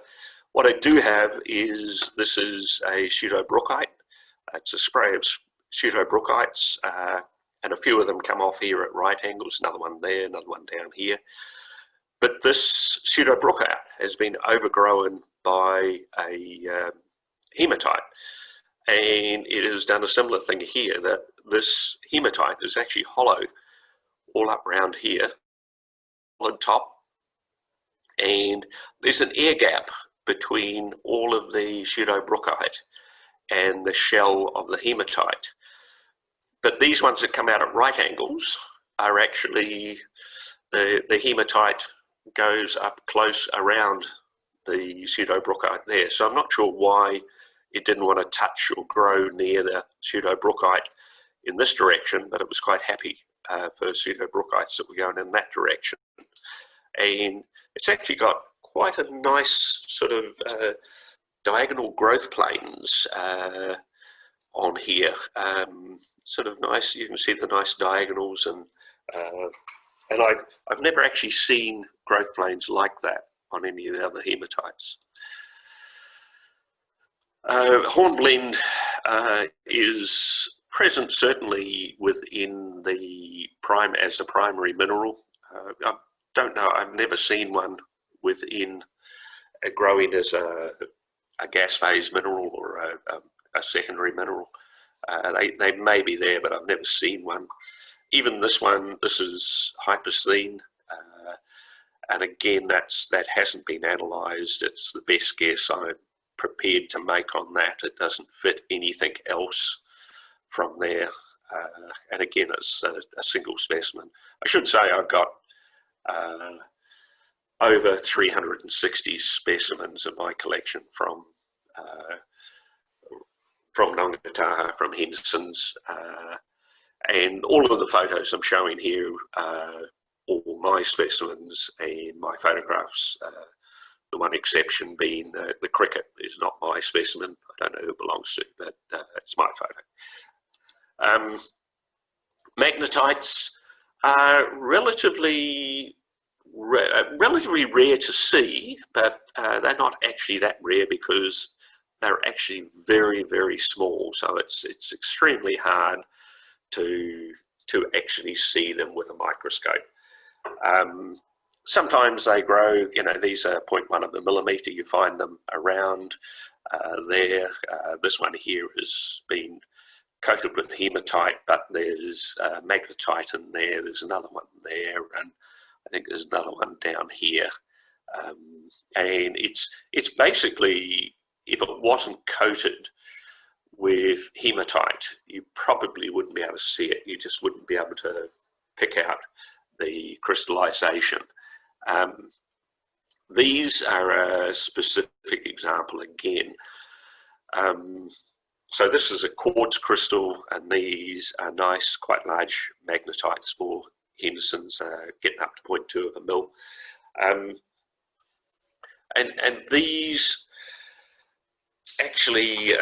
What I do have is, this is a pseudobrookite. It's a spray of pseudobrookites, and a few of them come off here at right angles, another one there, another one down here. But this pseudobrookite has been overgrown by a hematite, and it has done a similar thing here, that this hematite is actually hollow all up around here on top, and there's an air gap between all of the pseudobrookite and the shell of the hematite. But these ones that come out at right angles are actually, the hematite goes up close around the pseudobrookite there. So I'm not sure why it didn't want to touch or grow near the pseudobrookite in this direction, but it was quite happy for pseudobrookite that were going in that direction. And it's actually got quite a nice sort of diagonal growth planes on here. Sort of nice, you can see the nice diagonals, and I've never actually seen growth planes like that on any of the other hematites. Hornblende is present certainly within the as a primary mineral. I don't know, I've never seen one within growing as a gas phase mineral or a secondary mineral. They may be there, but I've never seen one. Even this one, this is hypersthene, and again, that hasn't been analysed. It's the best guess I'm prepared to make on that. It doesn't fit anything else from there, and again, it's a single specimen. I should say I've got over 360 specimens in my collection from Ngongataha, from Henderson's, and all of the photos I'm showing here are all my specimens and my photographs. The one exception being the cricket is not my specimen. I don't know who it belongs to, but it's my photo. Magnetites are relatively rare to see, but they're not actually that rare because they're actually very, very small. So it's extremely hard to actually see them with a microscope. Sometimes they grow, you know, these are 0.1 of a millimetre, you find them around there. This one here has been coated with hematite, but there's magnetite in there, there's another one there, and I think there's another one down here. And it's basically, if it wasn't coated with hematite, you probably wouldn't be able to see it. You just wouldn't be able to pick out the crystallization. These are a specific example again. So this is a quartz crystal, and these are nice, quite large magnetites for Henderson's, getting up to 0.2 of a mil. And these actually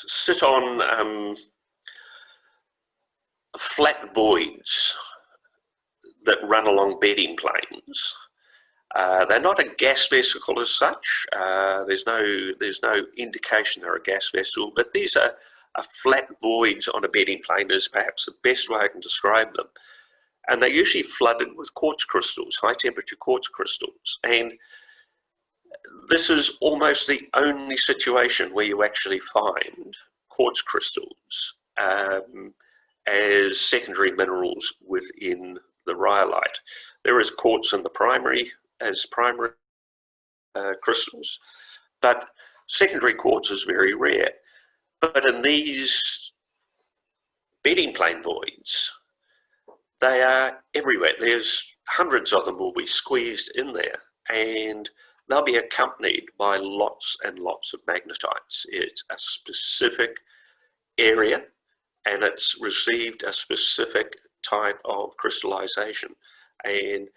sit on flat voids that run along bedding planes. They're not a gas vesicle as such. There's no indication they're a gas vessel, but these are flat voids on a bedding plane is perhaps the best way I can describe them. And they're usually flooded with quartz crystals, high temperature quartz crystals. And This is almost the only situation where you actually find quartz crystals as secondary minerals within the rhyolite. There is quartz in the primary as primary crystals, but secondary quartz is very rare. But in these bedding plane voids, they are everywhere. There's hundreds of them will be squeezed in there, and they'll be accompanied by lots and lots of magnetites. It's a specific area, and it's received a specific type of crystallization. And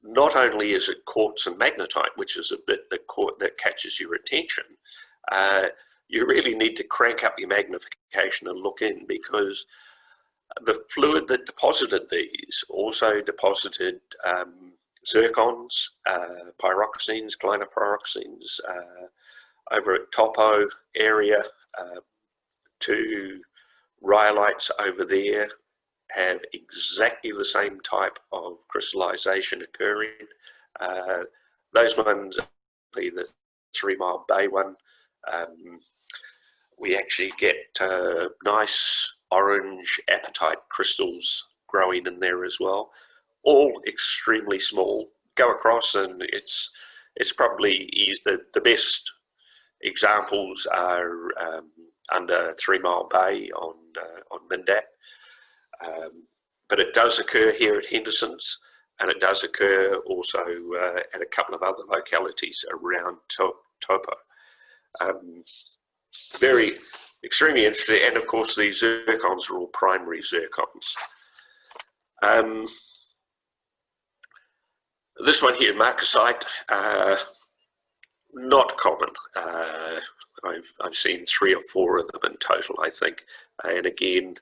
not only is it quartz and magnetite, which is a bit that catches your attention, you really need to crank up your magnification and look in, because the fluid that deposited these also deposited zircons, pyroxenes, clinopyroxenes, over at Topo area, to rhyolites over there have exactly the same type of crystallization occurring. Those ones, the 3 Mile Bay one, we actually get nice orange apatite crystals growing in there as well, all extremely small. Go across and it's probably the best examples are under 3 Mile Bay on Mindat, but it does occur here at Henderson's, and it does occur also at a couple of other localities around Topo. Very extremely interesting, and of course these zircons are all primary zircons. This one here, marcasite, not common. I've seen 3 or 4 of them in total, I think. And again,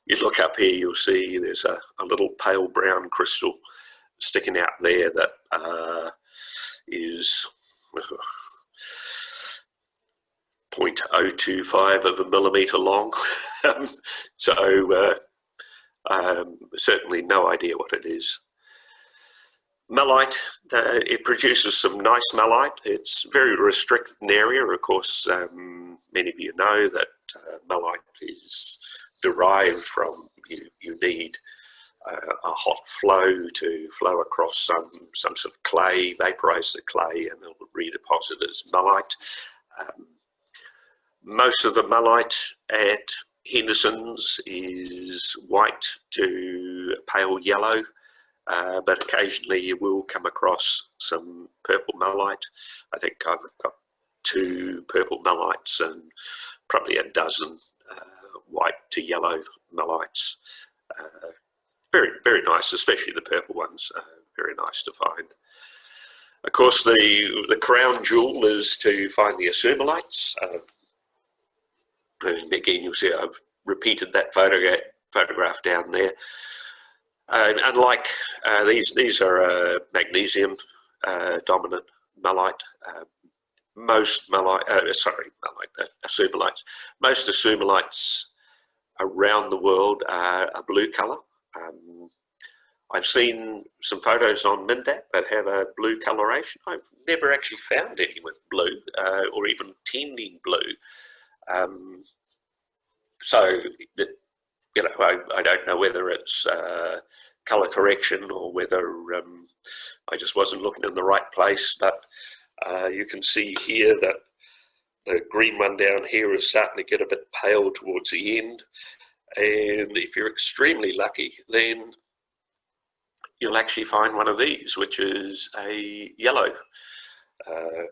you look up here, you'll see there's a little pale brown crystal sticking out there that is 0.025 of a millimetre long. So certainly no idea what it is. Malite, it produces some nice malite. It's very restricted in area. Of course, many of you know that malite is derived from, you need a hot flow to flow across some sort of clay, vaporize the clay, and it'll redeposit as malite. Most of the malite at Henderson's is white to pale yellow. But occasionally you will come across some purple malite. I think I've got 2 purple malites and probably a dozen white to yellow malites. Very, very nice, especially the purple ones. Very nice to find. Of course, the crown jewel is to find the acumulates. And again, you'll see I've repeated that photograph down there. And unlike these are magnesium dominant malite. Most acumulates. Most acumulates around the world are a blue colour. I've seen some photos on Mindat that have a blue coloration. I've never actually found any with blue or even tending blue. So I don't know whether it's colour correction or whether I just wasn't looking in the right place, but you can see here that the green one down here is starting to get a bit pale towards the end, and if you're extremely lucky, then you'll actually find one of these, which is a yellow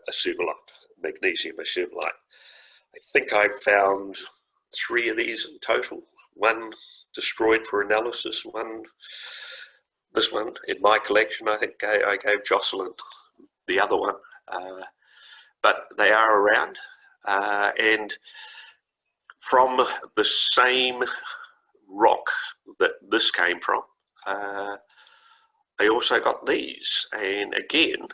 acumulate, magnesium acumulate. I think I've found 3 of these in total. 1 destroyed for analysis, this one in my collection, I think I gave Jocelyn the other one, but they are around, and from the same rock that this came from, I also got these, and again,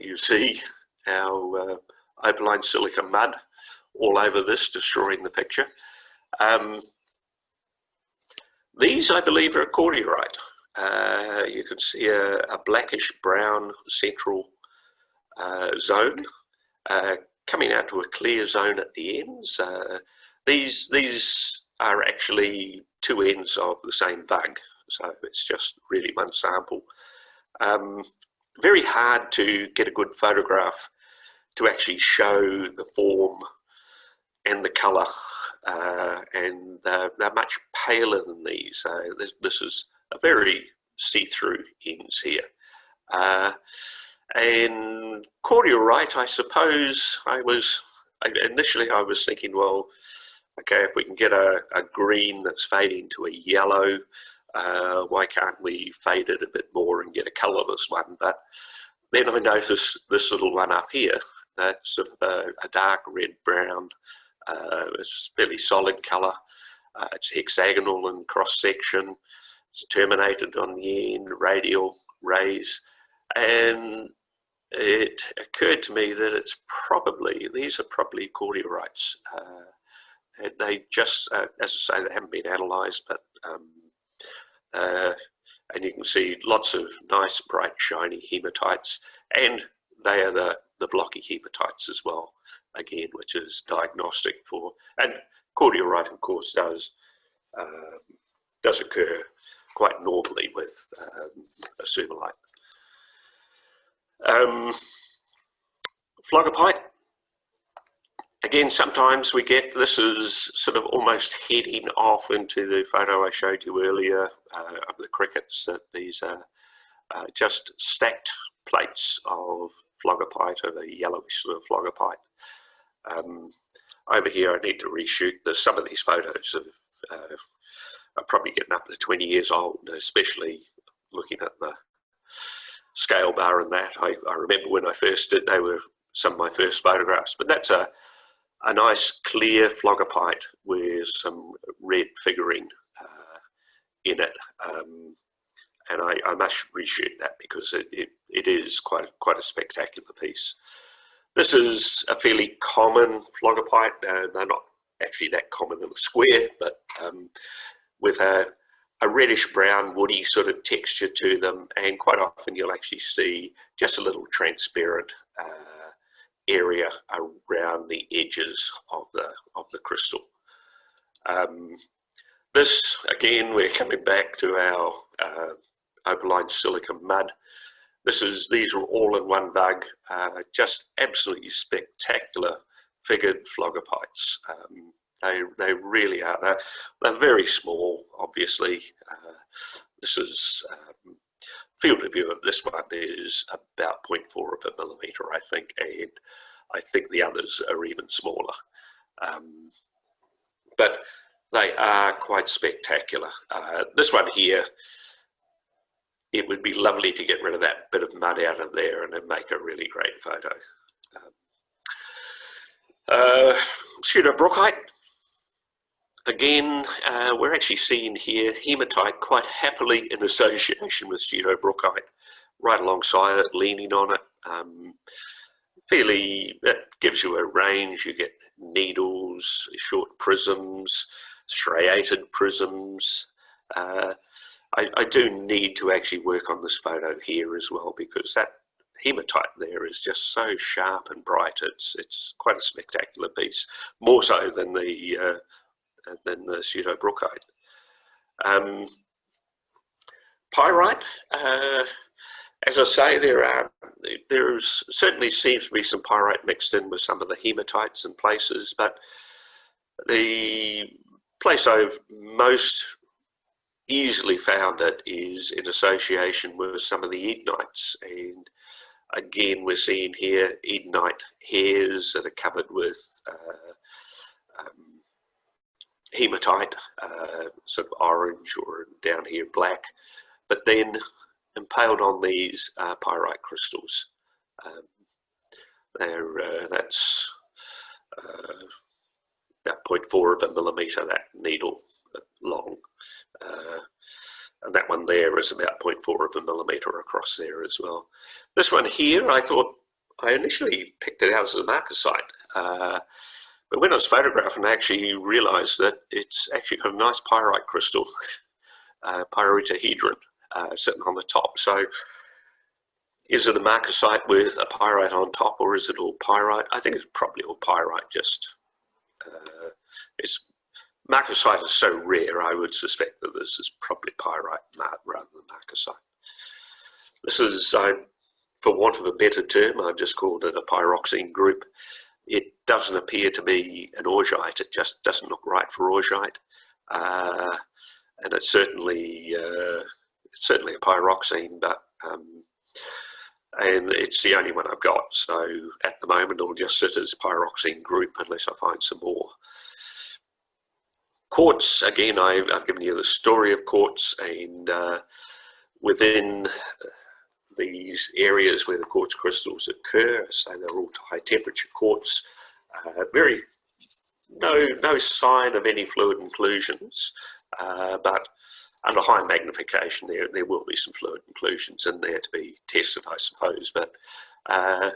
you see our opaline silica mud all over this, destroying the picture. These, I believe, are cordierite. You can see a blackish brown central zone coming out to a clear zone at the ends. These are actually two ends of the same bug, so it's just really one sample. Very hard to get a good photograph to actually show the form and the colour, and they're much paler than these. This is a very see-through ends here. And Quarry, you're right. I suppose initially I was thinking, well, okay, if we can get a green that's fading to a yellow, why can't we fade it a bit more and get a colourless one? But then I noticed this little one up here, that's sort of a dark red-brown. It's fairly solid colour. It's hexagonal in cross-section. It's terminated on the end, radial rays. And it occurred to me that these are probably cordiorites. And they just, as I say, they haven't been analysed, but and you can see lots of nice, bright, shiny hematites, and they are the blocky hematites as well, again, which is diagnostic for, and cordiorite, of course, does occur quite normally with a sumalite. Phlogopite, again, sometimes we get, this is sort of almost heading off into the photo I showed you earlier of the crickets, that these are just stacked plates of phlogopite, of a yellowish sort of phlogopite. Over here I need to reshoot. There's some of these photos are probably getting up to 20 years old, especially looking at the scale bar and that. I remember when I first did, they were some of my first photographs, but that's a nice clear phlogopite with some red figurine in it, and I must reshoot that because it is quite a spectacular piece. This is a fairly common phlogopite. They're not actually that common in a square, but with a reddish brown woody sort of texture to them, and quite often you'll actually see just a little transparent area around the edges of the crystal. This, again, we're coming back to our opaline silica mud. These are all in one bug, just absolutely spectacular figured phlogopipes. They really are. They're very small, obviously. This is field of view of this one is about 0.4 of a millimetre, I think, and I think the others are even smaller. But they are quite spectacular. This one here, it would be lovely to get rid of that bit of mud out of there and it'd make a really great photo. Pseudobrookite. Again, we're actually seeing here hematite quite happily in association with pseudobrookite, right alongside it, leaning on it. That gives you a range. You get needles, short prisms, striated prisms. I do need to actually work on this photo here as well, because that hematite there is just so sharp and bright. It's quite a spectacular piece, more so than the pseudobrookite. Pyrite, as I say, there certainly seems to be some pyrite mixed in with some of the hematites in places, but the place I've most easily found it is in association with some of the Edenites, and again we're seeing here Edenite hairs that are covered with hematite, sort of orange or down here black, but then impaled on these pyrite crystals. That's about 0.4 of a millimetre, that needle long. And that one there is about 0.4 of a millimetre across there as well. This one here, I initially picked it out as a marcasite, but when I was photographing, I actually realised that it's actually got a nice pyrite crystal, pyritohedron, sitting on the top. So Is it a marcasite with a pyrite on top, or is it all pyrite? I think it's probably all pyrite. Just it's marcasite is so rare. I would suspect that this is probably pyrite rather than marcasite. This is, for want of a better term, I've just called it a pyroxene group. It doesn't appear to be an augite. It just doesn't look right for augite, and it's certainly a pyroxene, but and it's the only one I've got. So at the moment, it'll just sit as pyroxene group unless I find some more. Quartz, again, I've given you the story of quartz, and within these areas where the quartz crystals occur, so they're all high temperature quartz, no sign of any fluid inclusions, but under high magnification there will be some fluid inclusions in there to be tested, I suppose. But I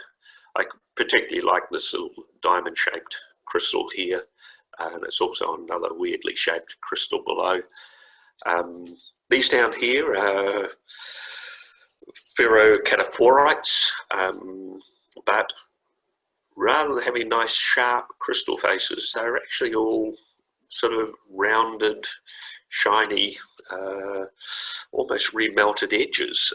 particularly like this little diamond shaped crystal here, and it's also another weirdly shaped crystal below. These down here are ferrocataphorites, but rather than having nice sharp crystal faces, they're actually all sort of rounded, shiny, almost remelted edges,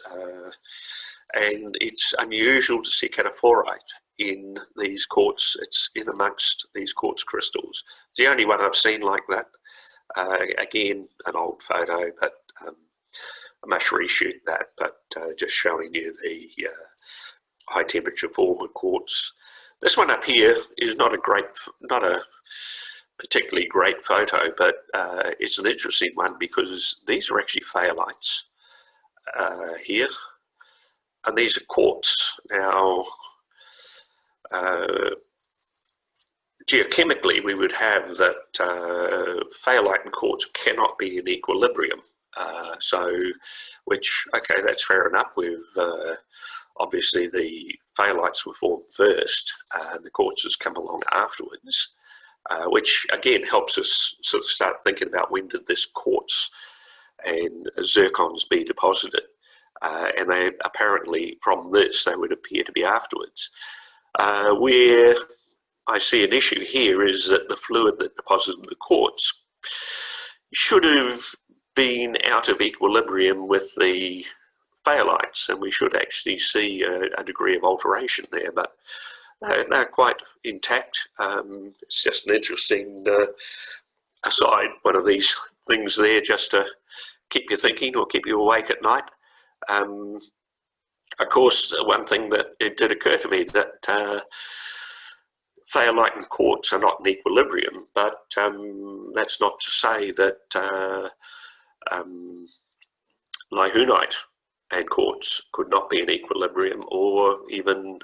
and it's unusual to see cataphorite in these quartz. It's in amongst these quartz crystals. It's the only one I've seen like that. Again, an old photo, but I must reshoot that, but just showing you the high temperature form of quartz. This one up here is not a particularly great photo, but it's an interesting one because these are actually phthalites here, and these are quartz. Now, geochemically, we would have that phthalite and quartz cannot be in equilibrium. Which, okay, that's fair enough. We've obviously the phthalites were formed first, and the quartzes come along afterwards, which again helps us sort of start thinking about when did this quartz and zircons be deposited, and they apparently from this they would appear to be afterwards. Where I see an issue here is that the fluid that deposited the quartz should have been out of equilibrium with the phthalites, and we should actually see a degree of alteration there, but they're quite intact. It's just an interesting aside, one of these things there just to keep you thinking or keep you awake at night. Of course, one thing that it did occur to me that phthalite and quartz are not in equilibrium, but that's not to say that lihunite and quartz could not be in equilibrium, or even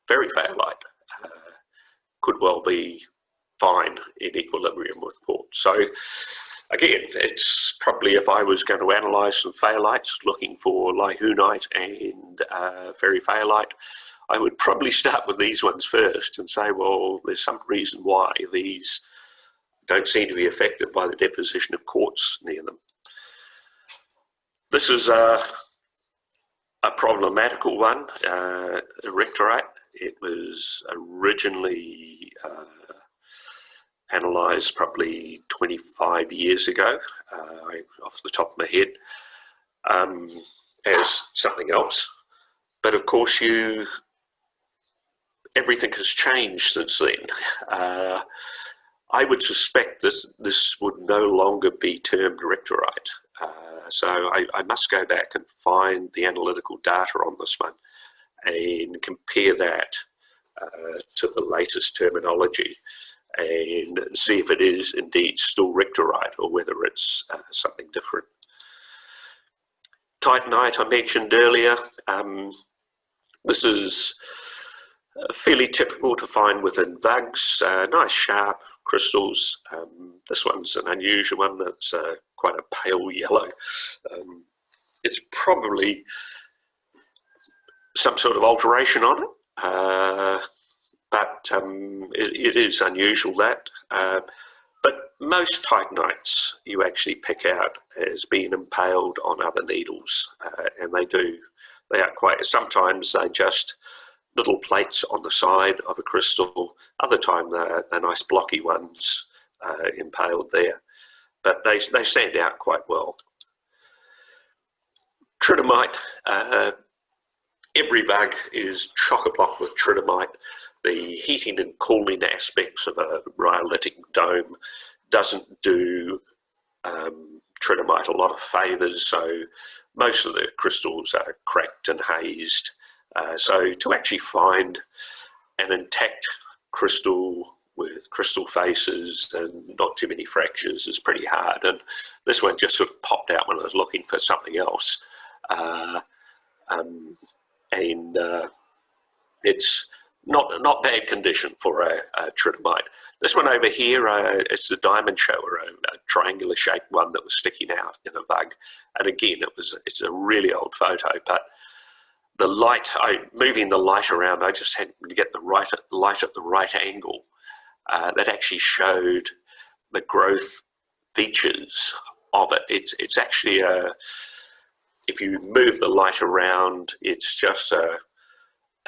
ferriphthalite could well be fine in equilibrium with quartz. So again, it's probably, if I was going to analyse some phthalites looking for lihunite and ferriphthalite, I would probably start with these ones first and say, well, there's some reason why these don't seem to be affected by the deposition of quartz near them. This is a problematical one, erectorite. It was originally analysed probably 25 years ago, off the top of my head, as something else. But of course, everything has changed since then. I would suspect this would no longer be termed erectorite. So I must go back and find the analytical data on this one and compare that to the latest terminology and see if it is indeed still rectorite or whether it's something different. Titanite I mentioned earlier. This is fairly typical to find within vugs, nice sharp crystals. This one's an unusual one. That's quite a pale yellow. It's probably some sort of alteration on it, but it is unusual that. But most titanites you actually pick out as being impaled on other needles, and they They are quite, sometimes they're just little plates on the side of a crystal. Other time they're nice blocky ones impaled there. But they stand out quite well. Tridymite, every vug is chock-a-block with tridymite. The heating and cooling aspects of a rhyolitic dome doesn't do tridymite a lot of favours, so most of the crystals are cracked and hazed. So to actually find an intact crystal with crystal faces and not too many fractures is pretty hard. And this one just sort of popped out when I was looking for something else. It's not bad condition for a tridymite. This one over here, it's the diamond shower, a triangular shaped one that was sticking out in a vug. And again, it's a really old photo, but the light, moving the light around, I just had to get the light at the right angle. That actually showed the growth features of it. It's actually if you move the light around, it's just a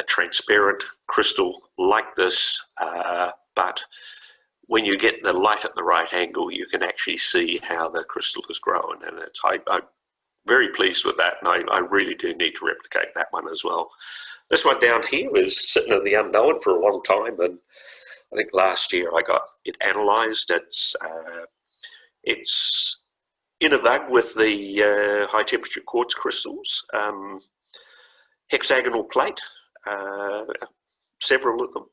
transparent crystal like this, but when you get the light at the right angle, you can actually see how the crystal is growing, and I'm very pleased with that, and I really do need to replicate that one as well. This one down here was sitting in the unknown for a long time, and I think last year I got it analysed. It's in a vug with the high temperature quartz crystals, hexagonal plate, several of them,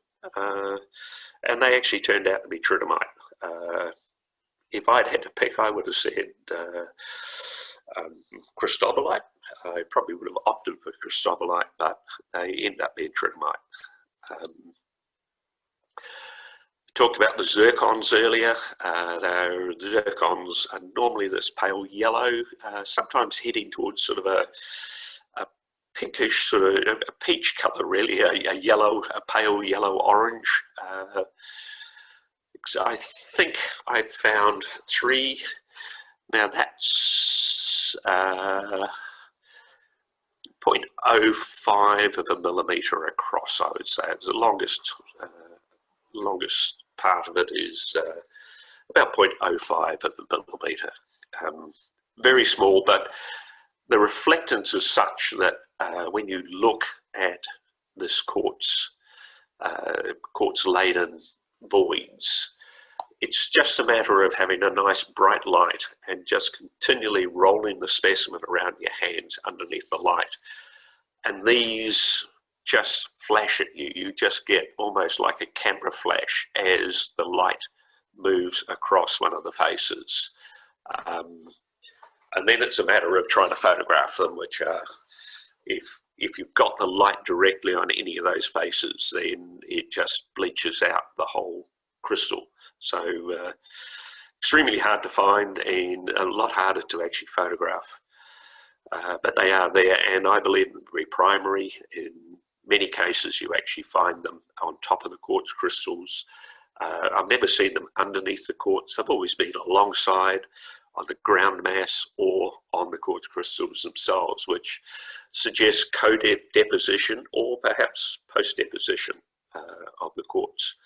and they actually turned out to be tridymite. If I'd had to pick, I would have said cristobalite. I probably would have opted for cristobalite, but they end up being tridymite. Talked about the zircons earlier. The zircons are normally this pale yellow, sometimes heading towards sort of a pinkish, sort of a peach colour, really, a pale yellow orange. I think I found 3. Now that's 0.05 of a millimetre across, I would say. It's the longest part of it is about 0.05 of a millimetre. Very small, but the reflectance is such that when you look at this quartz-laden voids, it's just a matter of having a nice bright light and just continually rolling the specimen around your hands underneath the light. And these just flash at you. You just get almost like a camera flash as the light moves across one of the faces. And then it's a matter of trying to photograph them, which if you've got the light directly on any of those faces, then it just bleaches out the whole crystal. So extremely hard to find and a lot harder to actually photograph. But they are there, and I believe them to be primary. In many cases, you actually find them on top of the quartz crystals. I've never seen them underneath the quartz. They've always been alongside, on the ground mass, or on the quartz crystals themselves, which suggests co-deposition or perhaps post-deposition of the quartz.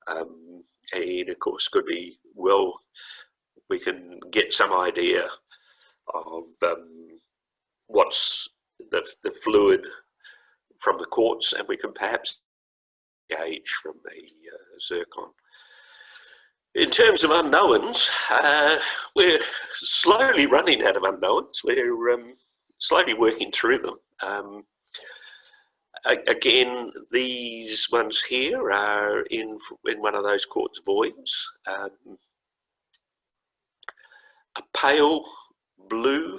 And of course, could be, well, we can get some idea of what's the fluid from the quartz, and we can perhaps gauge from the zircon. In terms of unknowns, we're slowly running out of unknowns. We're slowly working through them. Again, these ones here are in one of those quartz voids. A pale blue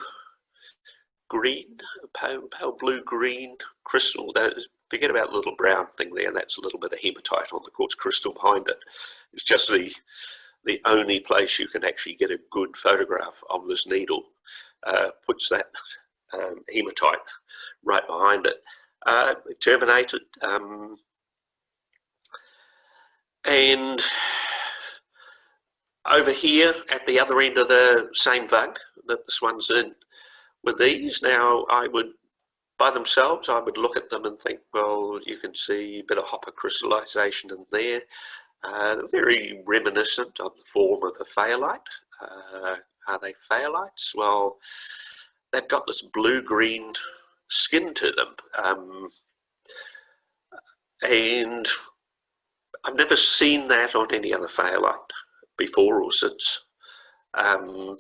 green, pale blue green crystal. Forget about the little brown thing there. That's a little bit of hematite on the quartz crystal behind it. It's just the only place you can actually get a good photograph of this needle. Puts that hematite right behind it. Terminated, and over here at the other end of the same vug that this one's in with these. Now I would by themselves, I would look at them and think, well, you can see a bit of hopper crystallization in there. Very reminiscent of the form of a phaolite. Are they phaholites? Well, they've got this blue-green skin to them. And I've never seen that on any other phaolite before or since. And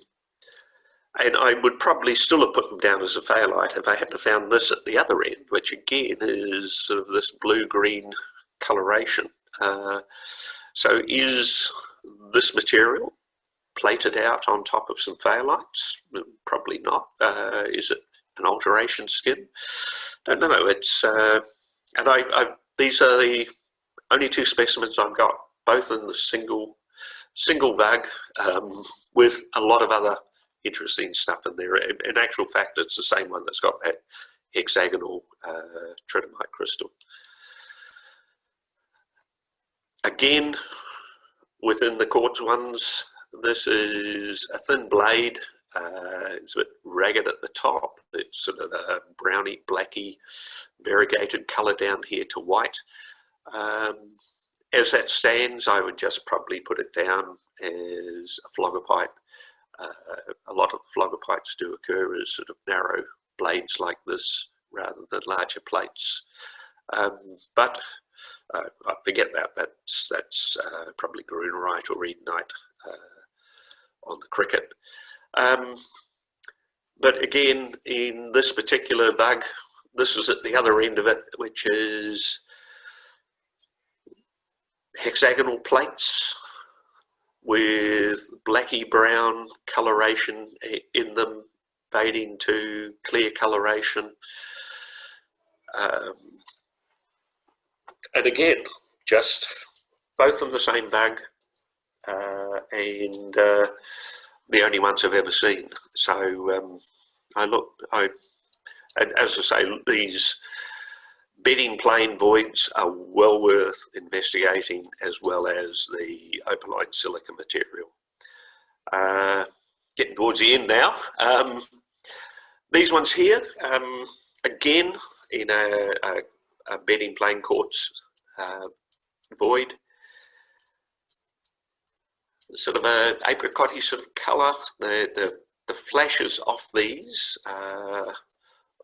I would probably still have put them down as a phaolite if I hadn't found this at the other end, which again is sort of this blue-green coloration. So is this material plated out on top of some phaholites? Probably not. Is it an alteration skin? Don't know. It's and these are the only two specimens I've got, both in the single vag, with a lot of other interesting stuff in there. In actual fact, it's the same one that's got that hexagonal tritonite crystal. Again, within the quartz ones, this is a thin blade. It's a bit ragged at the top. It's sort of a browny, blacky, variegated colour down here to white. As that stands, I would just probably put it down as a phlogopite. A lot of the phlogopipes do occur as sort of narrow blades like this rather than larger plates. But I forget that. That's probably grunerite or edenite on the cricket. But again, in this particular bug, this is at the other end of it, which is hexagonal plates with blacky brown coloration in them, fading to clear coloration. And again, just both in the same bag, and the only ones I've ever seen. So and as I say, these bedding plane voids are well worth investigating, as well as the opaline silica material. Getting towards the end now. These ones here, again, in a bedding plane quartz void. Sort of a apricot-y sort of colour. The flashes off these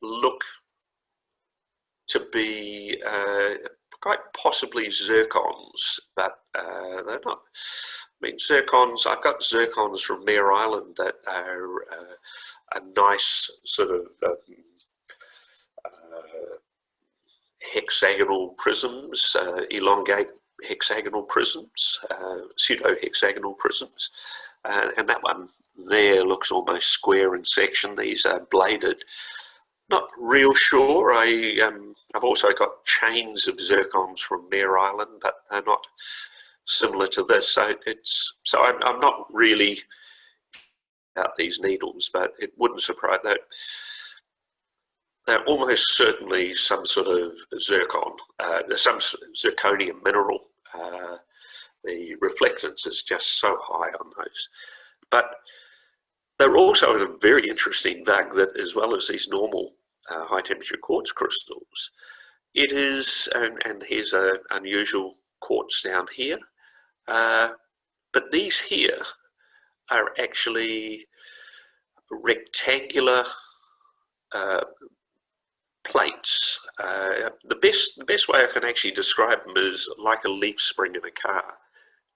look to be quite possibly zircons, but they're not. I mean, zircons, I've got zircons from Mare Island that are a nice sort of hexagonal prisms, elongate hexagonal prisms, pseudo-hexagonal prisms. And that one there looks almost square in section. These are bladed. Not real sure. I've also got chains of zircons from Mare Island, but they're not similar to this. So I'm not really about these needles, but it wouldn't surprise that they're almost certainly some sort of zircon, some zirconium mineral. The reflectance is just so high on those. But they're also a very interesting bug that, as well as these normal high temperature quartz crystals, it is, and here's an unusual quartz down here, but these here are actually rectangular plates. The best way I can actually describe them is like a leaf spring in a car,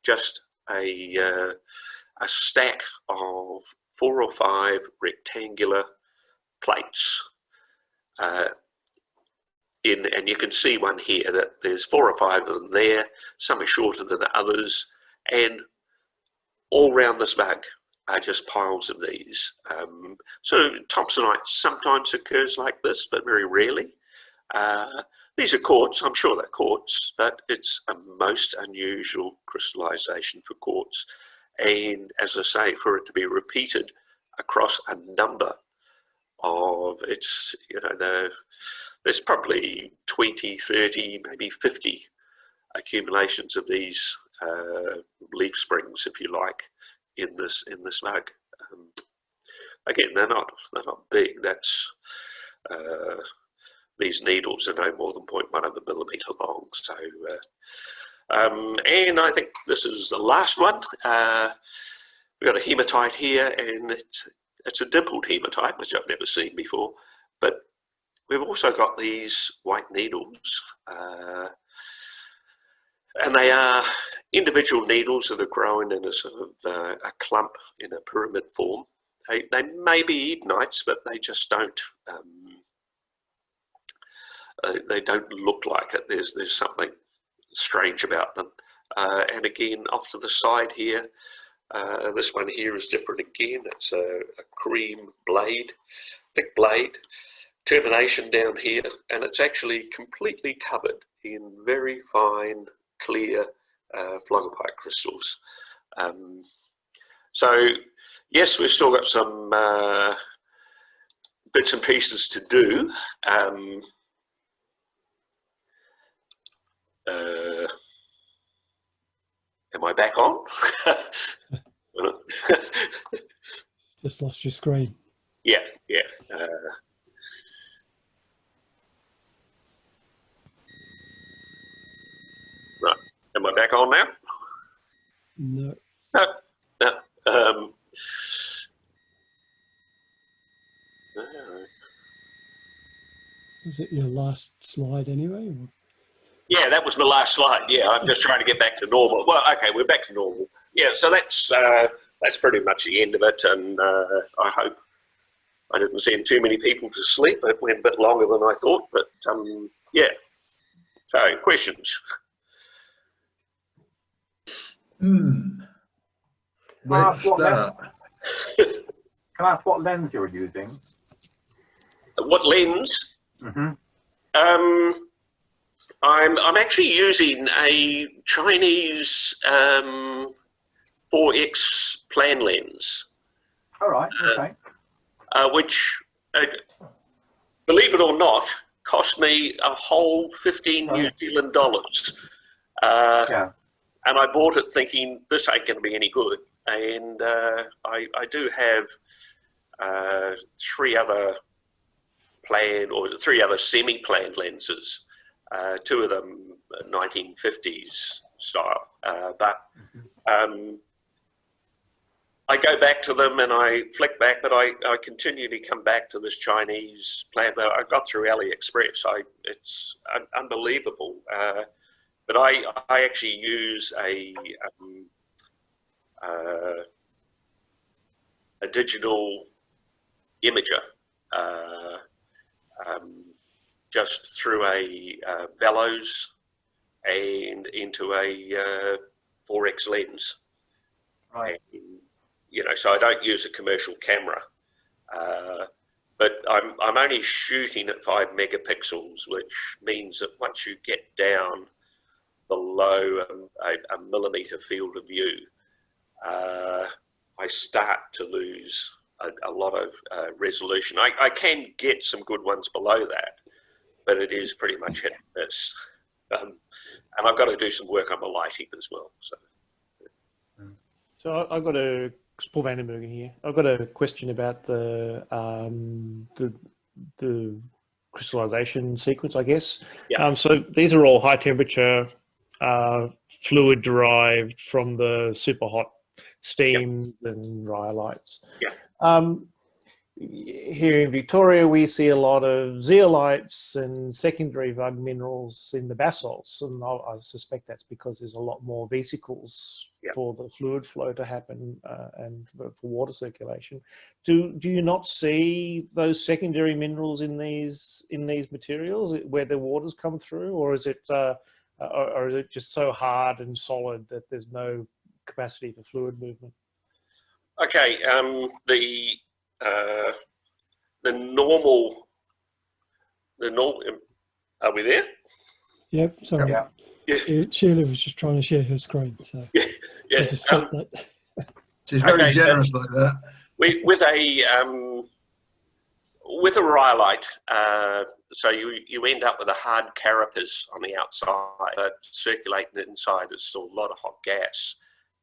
just a stack of 4 or 5 rectangular plates. And you can see one here that there's 4 or 5 of them there. Some are shorter than the others, and all around this bag are just piles of these. So Thompsonite sometimes occurs like this, but very rarely. These are quartz. I'm sure they're quartz, but it's a most unusual crystallization for quartz. And as I say, for it to be repeated across a number of, it's, you know, there's probably 20, 30, maybe 50 accumulations of these leaf springs, if you like, in this mug. Again, they're not big. That's these needles are no more than 0.1 of a millimetre long. So, and I think this is the last one. We've got a hematite here, and it's a dimpled hematite, which I've never seen before. But we've also got these white needles, and they are individual needles that are growing in a sort of a clump in a pyramid form. They may be Edenites, but they just don't. They don't look like it. There's something strange about them. And again, off to the side here, this one here is different again. It's a cream blade, thick blade, termination down here, and it's actually completely covered in very fine, clear phlogopite crystals. So, yes, we've still got some bits and pieces to do. Am I back on? Just lost your screen. Yeah, yeah. Right. Am I back on now? No. No. No. Was it your last slide anyway? Or? Yeah, that was my last slide. Yeah, I'm just trying to get back to normal. Well, okay, we're back to normal. Yeah, so that's pretty much the end of it, and I hope I didn't send too many people to sleep. It went a bit longer than I thought, but yeah. So, questions? Where to start? Can I ask what lens you're using? What lens? Mm-hmm. I'm actually using a Chinese 4X plan lens. All right, okay. Which, believe it or not, cost me a whole 15 New Zealand dollars. Yeah. And I bought it thinking this ain't going to be any good. And I do have three other semi-planned lenses. Two of them 1950s style, but I go back to them and I flick back, but I continually come back to this Chinese plan that I got through AliExpress. It's unbelievable, but I actually use a digital imager. Just through a bellows and into a 4X lens. Right. And, you know, so I don't use a commercial camera, but I'm only shooting at 5 megapixels, which means that once you get down below a millimeter field of view, I start to lose a lot of resolution. I can get some good ones below that, but it is pretty much hit and miss. And I've got to do some work on my lighting as well. So I've got Paul Vandenbergen here. I've got a question about the crystallization sequence, I guess. Yeah. So these are all high temperature fluid derived from the super hot steam and rhyolites. Yeah. Here in Victoria, we see a lot of zeolites and secondary vug minerals in the basalts, and I suspect that's because there's a lot more vesicles for the fluid flow to happen and for water circulation. Do you not see those secondary minerals in these materials where the waters come through, or is it just so hard and solid that there's no capacity for fluid movement? Okay. The normal. Are we there? Yep. Sorry. Yeah. Sheila was just trying to share her screen, so yeah. I just got that. She's very generous like that. With a rhyolite, so you end up with a hard carapace on the outside, but circulating inside is still a lot of hot gas.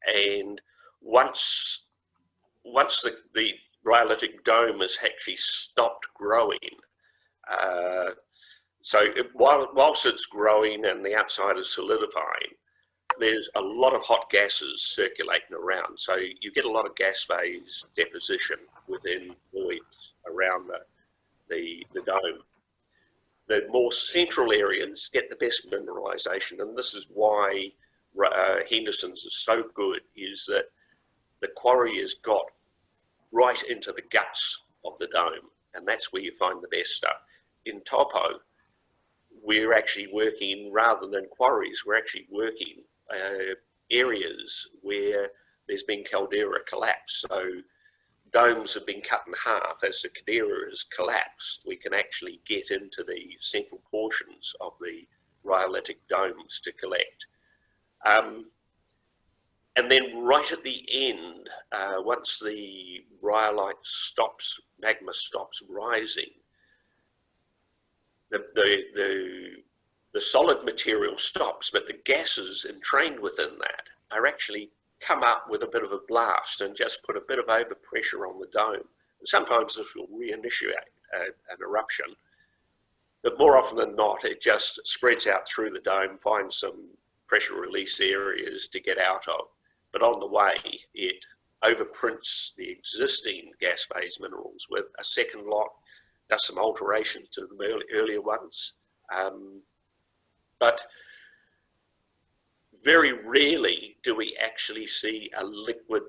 And once the rhyolitic dome has actually stopped growing, So whilst it's growing and the outside is solidifying, there's a lot of hot gases circulating around. So you get a lot of gas phase deposition within voids around the dome. The more central areas get the best mineralization, and this is why Henderson's is so good, is that the quarry has got right into the guts of the dome, and that's where you find the best stuff. In Taupo, we're actually working, rather than quarries, we're actually working areas where there's been caldera collapse. So domes have been cut in half. As the caldera has collapsed, we can actually get into the central portions of the rhyolitic domes to collect. And then right at the end, once the rhyolite stops, magma stops rising, the solid material stops, but the gases entrained within that are actually come up with a bit of a blast and just put a bit of overpressure on the dome. And sometimes this will reinitiate an eruption, but more often than not, it just spreads out through the dome, finds some pressure release areas to get out of. But on the way, it overprints the existing gas phase minerals with a second lot, does some alterations to the earlier ones. But very rarely do we actually see a liquid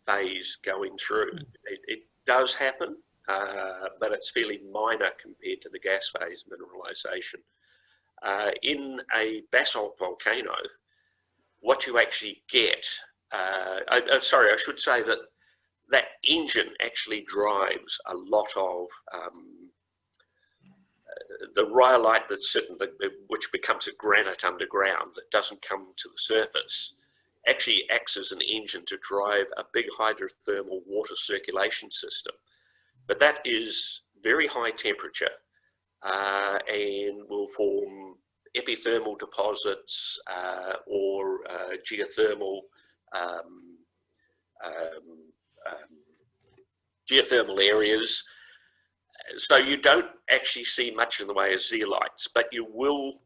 phase going through. It does happen, but it's fairly minor compared to the gas phase mineralization. In a basalt volcano, what you actually get, sorry, I should say that that engine actually drives a lot of the rhyolite that's sitting, which becomes a granite underground that doesn't come to the surface, actually acts as an engine to drive a big hydrothermal water circulation system. But that is very high temperature and will form epithermal deposits or geothermal areas. So you don't actually see much in the way of zeolites, but you will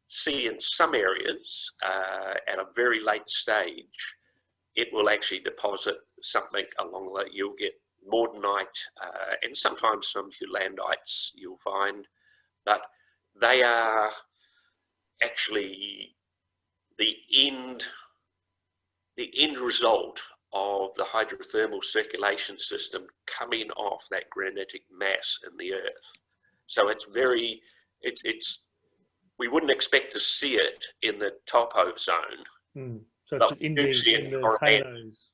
see in some areas at a very late stage, it will actually deposit something along that. You'll get mordanite and sometimes some heulandites you'll find, but they are actually the end result of the hydrothermal circulation system coming off that granitic mass in the earth. So it's very, we wouldn't expect to see it in the Taupo zone. So it's in the halos,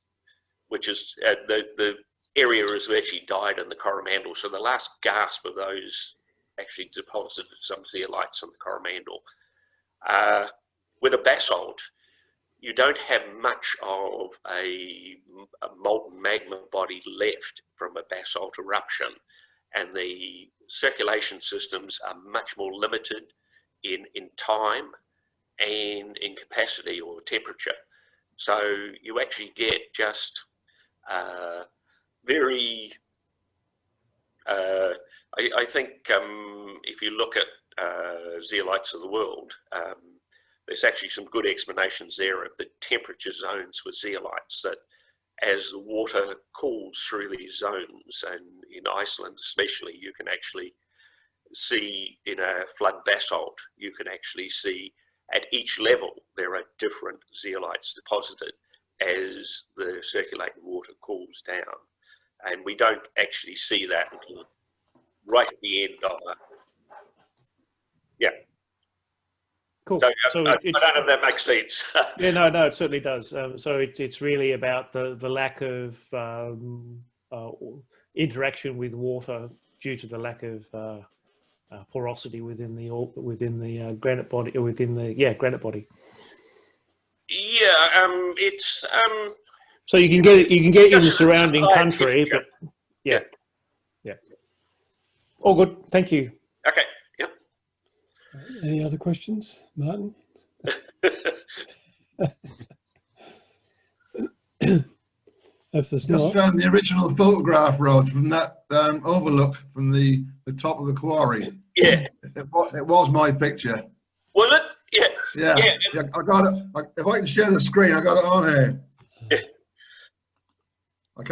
which is the area has actually died in the Coromandel. So the last gasp of those actually deposited some zeolites in the Coromandel. With a basalt, you don't have much of a molten magma body left from a basalt eruption, and the circulation systems are much more limited in time and in capacity or temperature. So you actually get just very, I think if you look at zeolites of the world, there's actually some good explanations there of the temperature zones for zeolites, that as the water cools through these zones, and in Iceland especially, you can actually see in a flood basalt, you can actually see at each level there are different zeolites deposited as the circulating water cools down. And we don't actually see that until right at the end of it. Yeah. Cool. So I don't know if that makes sense. Yeah, no, it certainly does. So it's really about the lack of interaction with water due to the lack of porosity within the granite body, or within the granite body. Yeah, it's so you can get in the surrounding country, but yeah. All good. Thank you. Okay. Yep. Any other questions, Martin? Just found the original photograph, Rod, from that overlook from the top of the quarry. Yeah. It was my picture. Was it? Yeah. Yeah. I got it. If I can share the screen, I got it on here. Yeah. I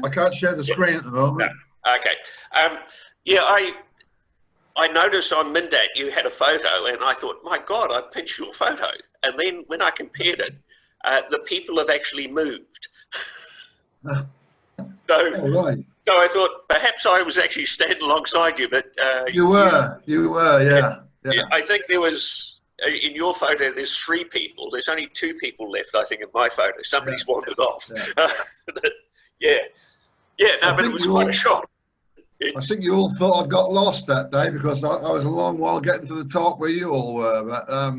can't share the screen at the moment. No. Okay. Yeah, I noticed on Mindat you had a photo, and I thought, my God, I pinched your photo. And then when I compared it, the people have actually moved. So I thought perhaps I was actually standing alongside you, but you were, yeah. I think there was in your photo. There's 3 people. There's only 2 people left, I think, in my photo. Somebody's wandered off. Yeah. No, but it was quite a shot. I think you all thought I'd got lost that day because I was a long while getting to the top where you all were, but I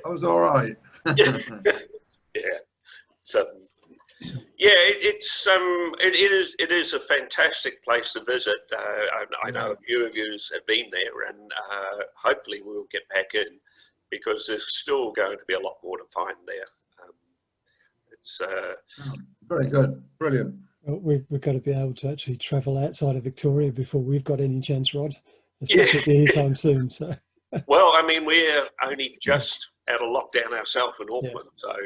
was all right. Yeah. So, it is a fantastic place to visit. I know a few of you have been there, and hopefully we'll get back in because there's still going to be a lot more to find there. It's very good, brilliant. Well, we've got to be able to actually travel outside of Victoria before we've got any chance, Rod. It's not going to be anytime soon. So. Well, I mean, we're only just out of lockdown ourselves in Auckland, so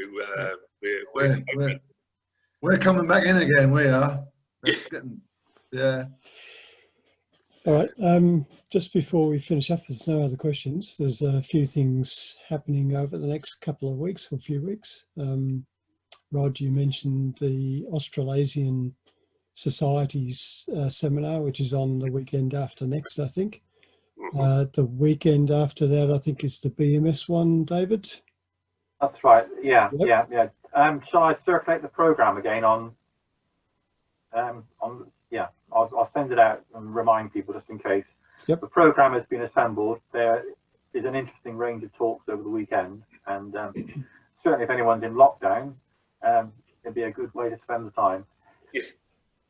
we're coming back in again. We are. Yeah. All right. Just before we finish up, there's no other questions. There's a few things happening over the next couple of weeks or few weeks. Rod, you mentioned the Australasian Society's seminar, which is on the weekend after next, I think. The weekend after that, I think, is the BMS one, David? That's right. Yeah. Shall I circulate the program again on? I'll send it out and remind people just in case. Yep. The program has been assembled. There is an interesting range of talks over the weekend, and certainly if anyone's in lockdown, it'd be a good way to spend the time.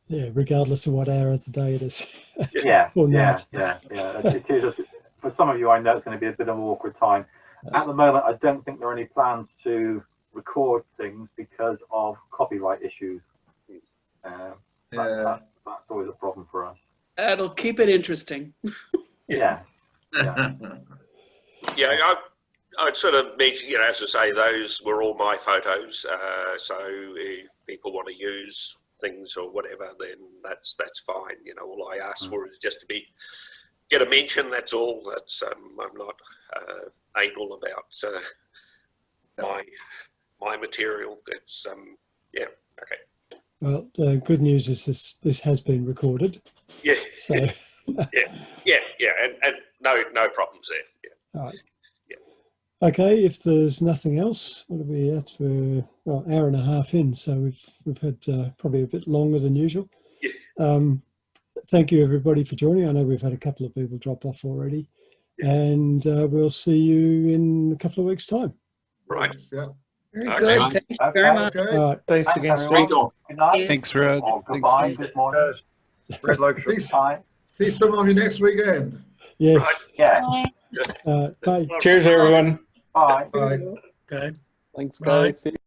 Yeah, regardless of what hour of the day it is. Yeah. Yeah. It is for some of you, I know it's going to be a bit of an awkward time. At the moment, I don't think there are any plans to record things because of copyright issues. That's always a problem for us. It'll keep it interesting. Yeah. I'd sort of mention, as I say, those were all my photos. So if people want to use things or whatever, then that's fine. All I ask for is just to get a mention. That's all. That's I'm not anal about my material. It's okay. Well, the good news is this has been recorded. Yeah. So. and no problems there. Yeah. All right. Okay, if there's nothing else, what are we at? We're hour and a half in, so we've had probably a bit longer than usual. Thank you everybody for joining. I know we've had a couple of people drop off already, and we'll see you in a couple of weeks' time. Right. Yeah. Very good. Thank you very much. Okay. All right. Thanks again, Steve. Good night. Thanks, Rod. Goodbye. Thanks, Good morning. Red Lake See some of you next weekend. Yes. Right. Yeah. Bye. Cheers, everyone. Bye. Bye. Okay. Thanks, Bye. guys. See you.